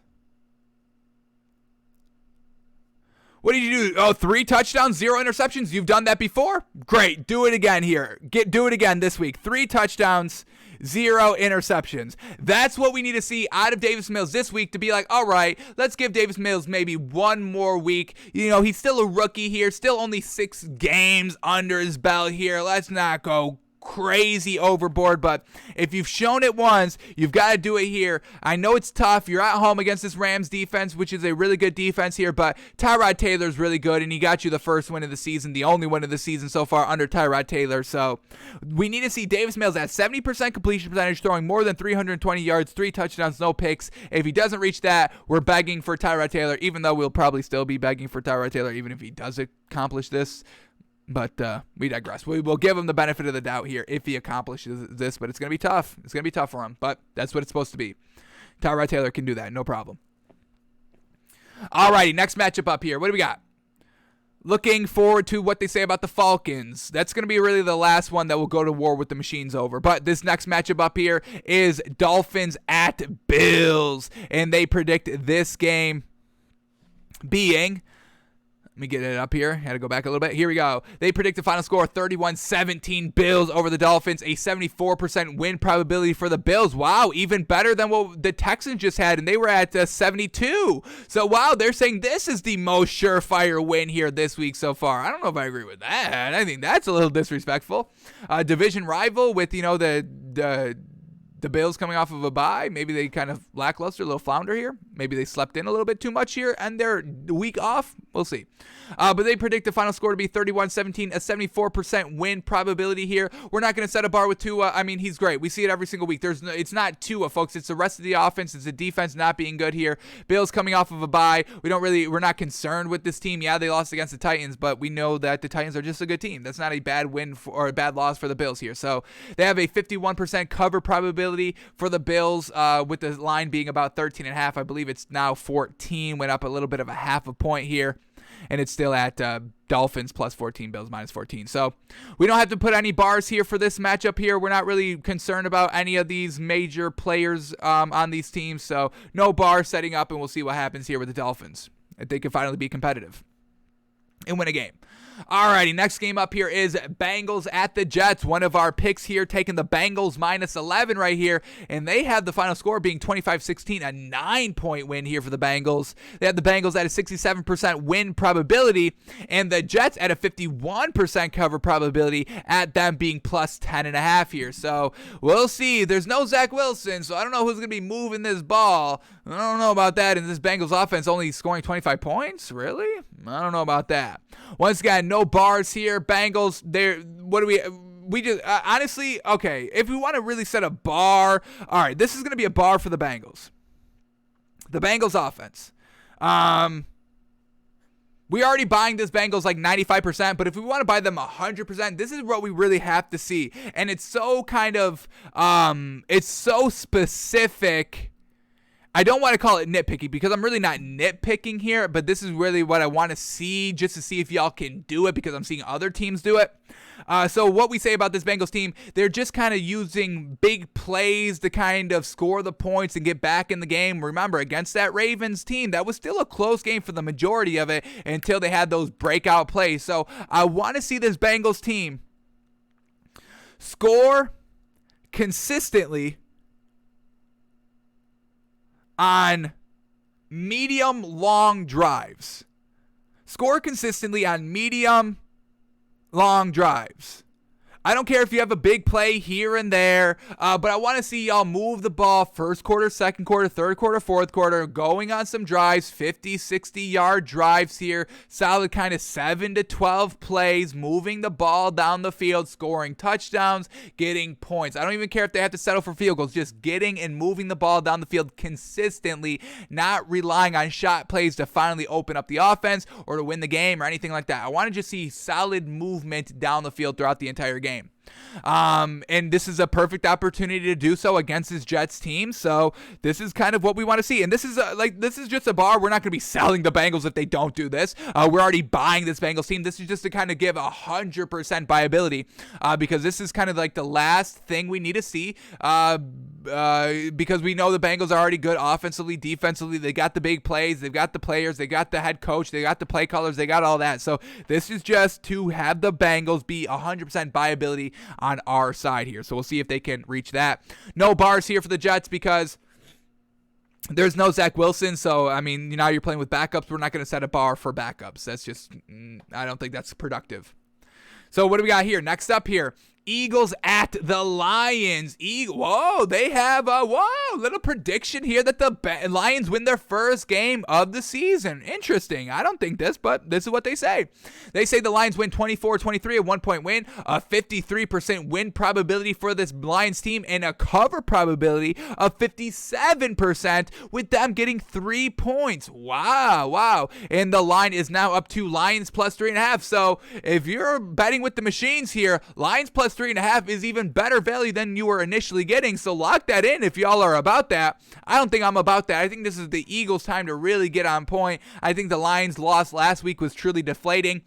What did you do? Oh, 3 touchdowns, 0 interceptions? You've done that before? Great. Do it again here. Do it again this week. 3 touchdowns, 0 interceptions. That's what we need to see out of Davis Mills this week to be like, all right, let's give Davis Mills maybe one more week. He's still a rookie here, still only 6 games under his belt here. Let's not go crazy overboard, but if you've shown it once, you've got to do it here. I know it's tough. You're at home against this Rams defense, which is a really good defense here, but Tyrod Taylor's really good, and he got you the first win of the season, the only win of the season so far under Tyrod Taylor. So we need to see Davis Mills at 70% completion percentage, throwing more than 320 yards, 3 touchdowns, no picks. If he doesn't reach that, we're begging for Tyrod Taylor, even though we'll probably still be begging for Tyrod Taylor even if he does accomplish this. But we digress. We will give him the benefit of the doubt here if he accomplishes this, but it's going to be tough. It's going to be tough for him, but that's what it's supposed to be. Tyrod Taylor can do that, no problem. All righty, next matchup up here. What do we got? Looking forward to what they say about the Falcons. That's going to be really the last one that will go to war with the machines over. But this next matchup up here is Dolphins at Bills, and they predict this game being... Let me get it up here. Had to go back a little bit. Here we go. They predict the final score 31-17 Bills over the Dolphins. A 74% win probability for the Bills. Wow, even better than what the Texans just had, and they were at 72. So, wow, they're saying this is the most surefire win here this week so far. I don't know if I agree with that. I think that's a little disrespectful. Division rival with, the Bills coming off of a bye. Maybe they kind of lackluster, a little flounder here. Maybe they slept in a little bit too much here and they're week off. We'll see. But they predict the final score to be 31-17, a 74% win probability here. We're not going to set a bar with Tua. I mean, he's great. We see it every single week. It's not Tua, folks. It's the rest of the offense. It's the defense not being good here. Bills coming off of a bye. We're not concerned with this team. Yeah, they lost against the Titans, but we know that the Titans are just a good team. That's not a bad win or a bad loss for the Bills here. So they have a 51% cover probability for the Bills, with the line being about 13.5. I believe it's now 14. Went up a little bit of a half a point here. And it's still at Dolphins plus 14, Bills minus 14. So we don't have to put any bars here for this matchup here. We're not really concerned about any of these major players on these teams. So no bar setting up, and we'll see what happens here with the Dolphins. If they can finally be competitive and win a game. Alrighty, next game up here is Bengals at the Jets. One of our picks here taking the Bengals minus 11 right here, and they have the final score being 25-16, a 9-point win here for the Bengals. They have the Bengals at a 67% win probability, and the Jets at a 51% cover probability, at them being plus 10.5 here. So we'll see. There's no Zach Wilson, so I don't know who's going to be moving this ball. I don't know about that, and this Bengals offense only scoring 25 points? Really? I don't know about that. Once again, No bars here. Bengals, what do we just, honestly, okay, if we want to really set a bar, all right, this is going to be a bar for the Bengals. The Bengals offense. We already buying this Bengals like 95%, but if we want to buy them 100%, this is what we really have to see. And it's so kind of, it's so specific. I don't want to call it nitpicky because I'm really not nitpicking here, but this is really what I want to see just to see if y'all can do it because I'm seeing other teams do it. So what we say about this Bengals team, they're just kind of using big plays to kind of score the points and get back in the game. Remember, against that Ravens team, that was still a close game for the majority of it until they had those breakout plays. So I want to see this Bengals team score consistently on medium long drives. Score consistently on medium long drives. I don't care if you have a big play here and there, but I want to see y'all move the ball first quarter, second quarter, third quarter, fourth quarter, going on some drives, 50, 60-yard drives here, solid kind of 7 to 12 plays, moving the ball down the field, scoring touchdowns, getting points. I don't even care if they have to settle for field goals, just getting and moving the ball down the field consistently, not relying on shot plays to finally open up the offense or to win the game or anything like that. I want to just see solid movement down the field throughout the entire game. And this is a perfect opportunity to do so against this Jets team. So this is kind of what we want to see. And this is this is just a bar. We're not going to be selling the Bengals if they don't do this. We're already buying this Bengals team. This is just to kind of give 100% viability because this is kind of like the last thing we need to see because we know the Bengals are already good offensively, defensively. They got the big plays. They've got the players. They got the head coach. They got the play callers. They got all that. So this is just to have the Bengals be 100% viability on our side here. So we'll see if they can reach that. No bars here for the Jets because there's no Zach Wilson. So, I mean, now you're playing with backups. We're not going to set a bar for backups. That's just, I don't think that's productive. So what do we got here? Next up here, Eagles at the Lions. Whoa, they have a little prediction here that the Lions win their first game of the season. Interesting. I don't think this, but this is what they say. They say the Lions win 24-23, a 1-point win, a 53% win probability for this Lions team, and a cover probability of 57% with them getting 3 points. Wow. And the line is now up to Lions plus 3.5. So if you're betting with the machines here, Lions plus 3.5 is even better value than you were initially getting. So lock that in if y'all are about that. I don't think I'm about that. I think this is the Eagles' time to really get on point. I think the Lions' loss last week was truly deflating.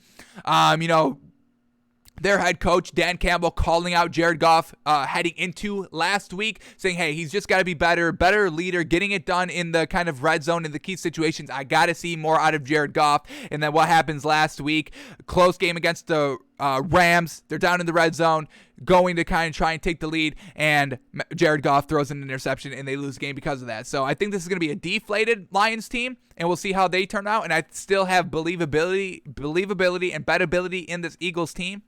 Their head coach, Dan Campbell, calling out Jared Goff heading into last week, saying, hey, he's just got to be better leader, getting it done in the kind of red zone in the key situations. I got to see more out of Jared Goff. And then what happens last week, close game against the Rams. They're down in the red zone, going to kind of try and take the lead, and Jared Goff throws an interception, and they lose the game because of that. So I think this is going to be a deflated Lions team, and we'll see how they turn out. And I still have believability and bettability in this Eagles team.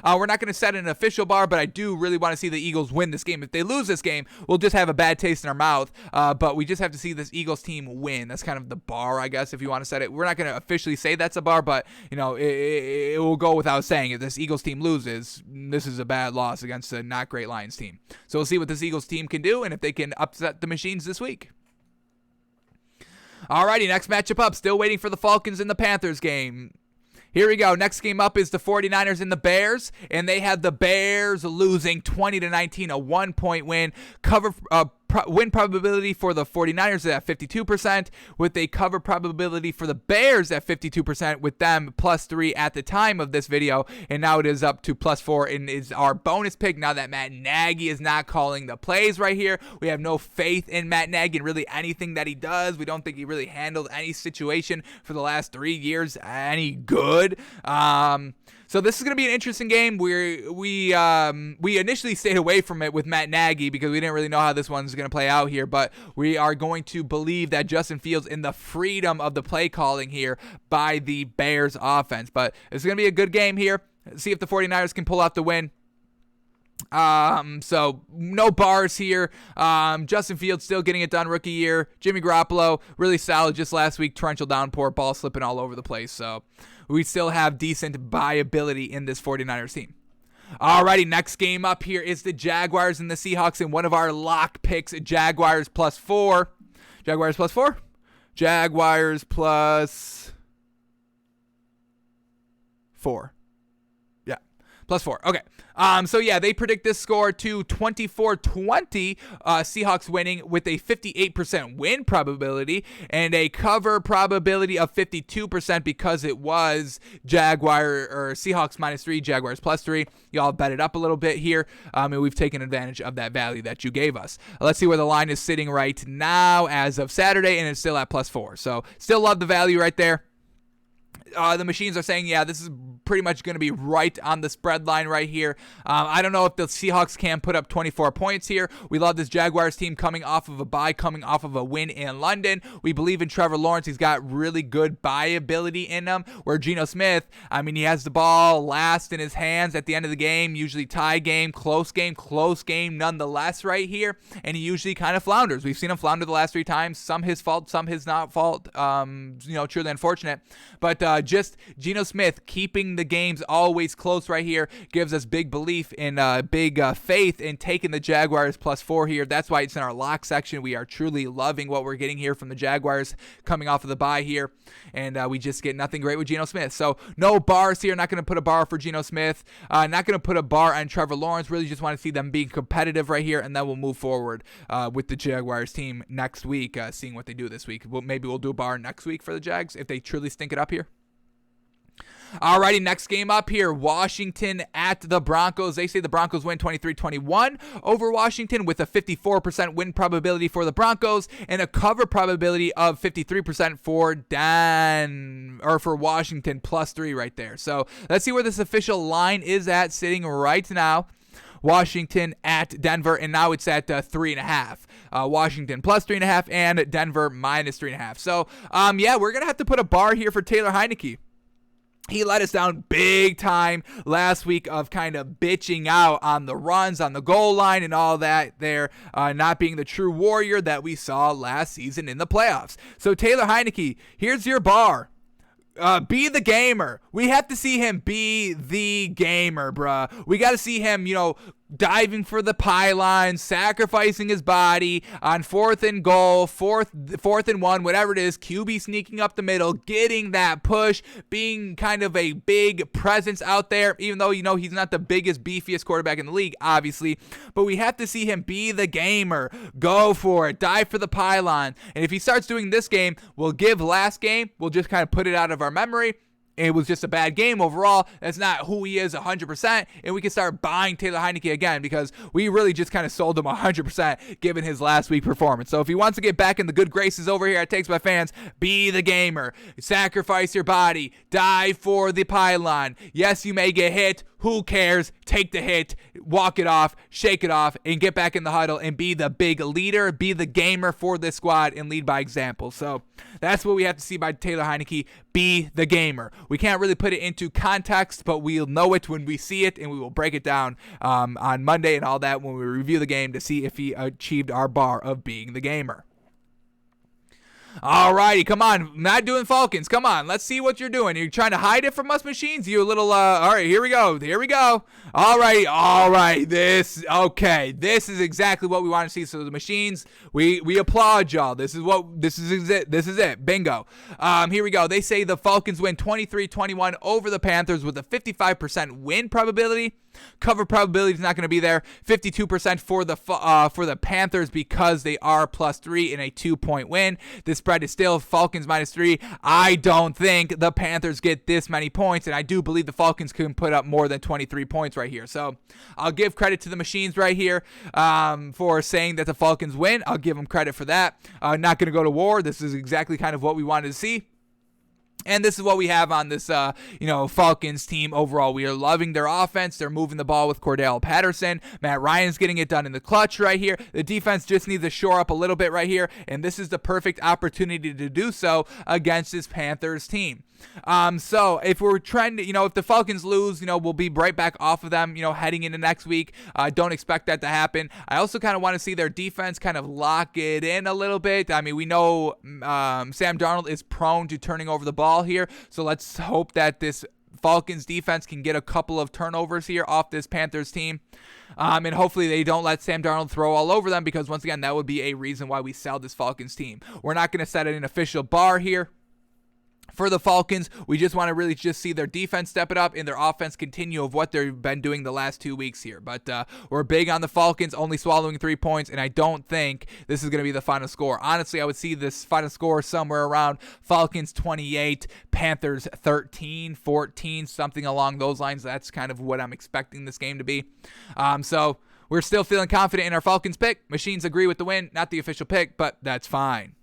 We're not going to set an official bar, but I do really want to see the Eagles win this game. If they lose this game, we'll just have a bad taste in our mouth, but we just have to see this Eagles team win. That's kind of the bar, I guess, if you want to set it. We're not going to officially say that's a bar, but it will go without saying. If this Eagles team loses, this is a bad loss against a not great Lions team. So we'll see what this Eagles team can do and if they can upset the machines this week. Alrighty, next matchup up. Still waiting for the Falcons and the Panthers game. Here we go. Next game up is the 49ers and the Bears, and they have the Bears losing 20-19, a 1-point win. Win probability for the 49ers is at 52%, with a cover probability for the Bears at 52%, with them +3 at the time of this video, and now it is up to +4 and is our bonus pick now that Matt Nagy is not calling the plays right here. We have no faith in Matt Nagy and really anything that he does. We don't think he really handled any situation for the last 3 years any good. So this is going to be an interesting game. We initially stayed away from it with Matt Nagy because we didn't really know how this one's going to play out here, but we are going to believe that Justin Fields in the freedom of the play calling here by the Bears offense. But it's going to be a good game here. See if the 49ers can pull out the win. So no bars here. Justin Fields still getting it done, rookie year. Jimmy Garoppolo really solid just last week. Torrential downpour, ball slipping all over the place. So we still have decent buyability in this 49ers team. Alrighty, next game up here is the Jaguars and the Seahawks, and one of our lock picks, Jaguars +4. Jaguars +4? Jaguars +4. Yeah, +4. Okay. So yeah, they predict this score to 24-20, Seahawks winning with a 58% win probability and a cover probability of 52% because it was Seahawks -3, Jaguars +3. Y'all bet it up a little bit here, and we've taken advantage of that value that you gave us. Let's see where the line is sitting right now as of Saturday, and it's still at +4. So still love the value right there. The machines are saying, yeah, this is pretty much going to be right on the spread line right here. I don't know if the Seahawks can put up 24 points here. We love this Jaguars team coming off of a bye, coming off of a win in London. We believe in Trevor Lawrence. He's got really good buy ability in him, where Geno Smith, I mean, he has the ball last in his hands at the end of the game, usually tie game, close game nonetheless right here, and he usually kind of flounders. We've seen him flounder the last 3 times, some his fault, some his not fault, truly unfortunate, but just Geno Smith keeping the games always close right here gives us big belief in big faith in taking the Jaguars +4 here. That's why it's in our lock section. We are truly loving what we're getting here from the Jaguars coming off of the bye here, and we just get nothing great with Geno Smith. So no bars here. Not going to put a bar for Geno Smith. Not going to put a bar on Trevor Lawrence. Really just want to see them being competitive right here, and then we'll move forward with the Jaguars team next week, seeing what they do this week. Maybe we'll do a bar next week for the Jags if they truly stink it up here. Alrighty, next game up here, Washington at the Broncos. They say the Broncos win 23-21 over Washington with a 54% win probability for the Broncos and a cover probability of 53% for Washington +3 right there. So let's see where this official line is at sitting right now. Washington at Denver, and now it's at 3.5. Washington +3.5 and Denver -3.5. So, we're going to have to put a bar here for Taylor Heinicke. He let us down big time last week of kind of bitching out on the runs, on the goal line, and all that there, not being the true warrior that we saw last season in the playoffs. So Taylor Heinicke, here's your bar. Be the gamer. We have to see him be the gamer, bruh. We got to see him, diving for the pylon, sacrificing his body on 4th and goal, fourth and 1, whatever it is, QB sneaking up the middle, getting that push, being kind of a big presence out there, even though, he's not the biggest, beefiest quarterback in the league, obviously, but we have to see him be the gamer. Go for it. Dive for the pylon. And if he starts doing this game, we'll give last game, we'll just kind of put it out of our memory. It was just a bad game overall. That's not who he is 100%. And we can start buying Taylor Heinicke again because we really just kind of sold him 100% given his last week performance. So if he wants to get back in the good graces over here at Takes by Fans, be the gamer. Sacrifice your body. Dive for the pylon. Yes, you may get hit. Who cares? Take the hit, walk it off, shake it off, and get back in the huddle and be the big leader, be the gamer for this squad, and lead by example. So that's what we have to see by Taylor Heinicke. Be the gamer. We can't really put it into context, but we'll know it when we see it, and we will break it down on Monday and all that when we review the game to see if he achieved our bar of being the gamer. Alrighty, come on. Not doing Falcons. Come on. Let's see what you're doing. You're trying to hide it from us, machines? You a little, alright, here we go. Alright. This is exactly what we want to see. So the machines, we applaud y'all. This is it. Bingo. Here we go. They say the Falcons win 23-21 over the Panthers with a 55% win probability. Cover probability is not going to be there. 52% for the Panthers because they are +3 in a 2-point win. This spread is still Falcons -3. I don't think the Panthers get this many points, and I do believe the Falcons can put up more than 23 points right here. So I'll give credit to the machines right here for saying that the Falcons win. I'll give them credit for that. Not going to go to war. This is exactly kind of what we wanted to see. And this is what we have on this, Falcons team overall. We are loving their offense. They're moving the ball with Cordell Patterson. Matt Ryan's getting it done in the clutch right here. The defense just needs to shore up a little bit right here. And this is the perfect opportunity to do so against this Panthers team. So if we're trying to, if the Falcons lose, we'll be right back off of them, heading into next week. Don't expect that to happen. I also kind of want to see their defense kind of lock it in a little bit. I mean, we know Sam Darnold is prone to turning over the ball here, so let's hope that this Falcons defense can get a couple of turnovers here off this Panthers team. And hopefully they don't let Sam Darnold throw all over them, because once again, that would be a reason why we sell this Falcons team. We're not going to set an official bar here for the Falcons. We just want to really just see their defense step it up and their offense continue of what they've been doing the last 2 weeks here. But we're big on the Falcons only swallowing 3 points, and I don't think this is going to be the final score. Honestly, I would see this final score somewhere around Falcons 28, Panthers 13, 14, something along those lines. That's kind of what I'm expecting this game to be. So we're still feeling confident in our Falcons pick. Machines agree with the win, not the official pick, but that's fine.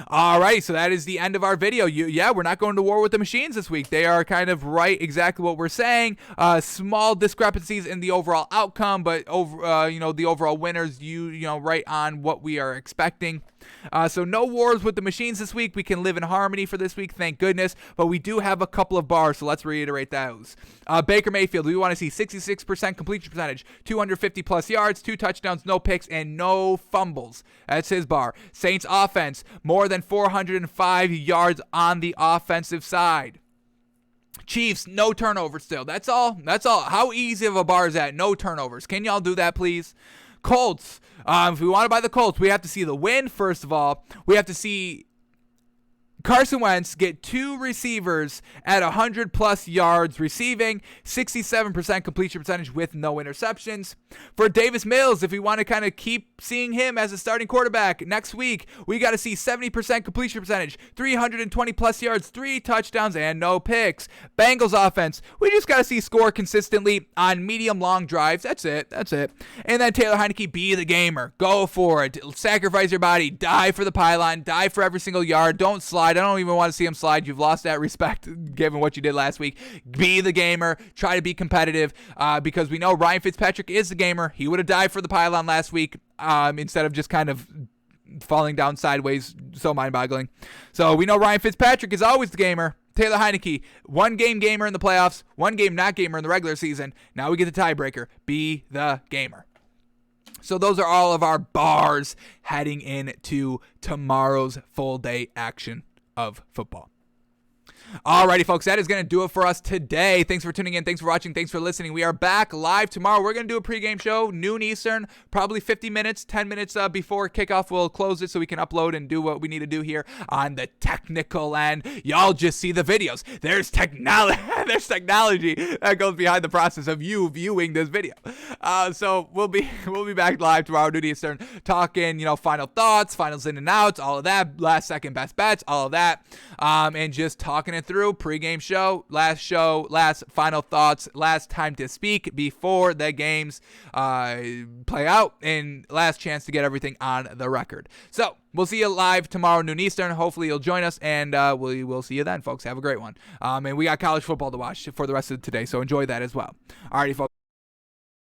All right, so that is the end of our video. We're not going to war with the machines this week. They are kind of right exactly what we're saying. Small discrepancies in the overall outcome, but the overall winners, right on what we are expecting. So no wars with the machines this week. We can live in harmony for this week, thank goodness. But we do have a couple of bars, so let's reiterate those. Baker Mayfield, we want to see 66% completion percentage, 250 plus yards, 2 touchdowns, no picks, and no fumbles. That's his bar. Saints offense, more than 405 yards on the offensive side. Chiefs, no turnovers still. That's all. How easy of a bar is that? No turnovers. Can y'all do that, please? Colts. If we want to buy the Colts, we have to see the win, first of all. We have to see Carson Wentz get 2 receivers at 100-plus yards receiving, 67% completion percentage with no interceptions. For Davis Mills, if we want to kind of keep seeing him as a starting quarterback next week, we got to see 70% completion percentage, 320-plus yards, 3 touchdowns, and no picks. Bengals offense, we just got to see score consistently on medium-long drives. That's it. And then Taylor Heineke, be the gamer. Go for it. Sacrifice your body. Die for the pylon. Die for every single yard. Don't slide. I don't even want to see him slide. You've lost that respect given what you did last week. Be the gamer. Try to be competitive because we know Ryan Fitzpatrick is the gamer. He would have died for the pylon last week instead of just kind of falling down sideways. So mind-boggling. So we know Ryan Fitzpatrick is always the gamer. Taylor Heineke, 1 game gamer in the playoffs, 1 game not gamer in the regular season. Now we get the tiebreaker. Be the gamer. So those are all of our bars heading into tomorrow's full day action of football. Alrighty, folks, that is going to do it for us today. Thanks for tuning in. Thanks for watching. Thanks for listening. We are back live tomorrow. We're going to do a pregame show, noon Eastern, probably 50 minutes, 10 minutes before kickoff. We'll close it so we can upload and do what we need to do here on the technical end. Y'all just see the videos. There's technology. There's technology that goes behind the process of you viewing this video. So we'll be back live tomorrow, noon Eastern, talking, final thoughts, finals in and outs, all of that, last second best bets, all of that, and just talking it through. Pregame show, last final thoughts, last time to speak before the games play out, and last chance to get everything on the record. So we'll see you live tomorrow, noon Eastern. Hopefully you'll join us, and we'll see you then, folks. Have a great one. And we got college football to watch for the rest of today, so enjoy that as well. Alrighty, folks.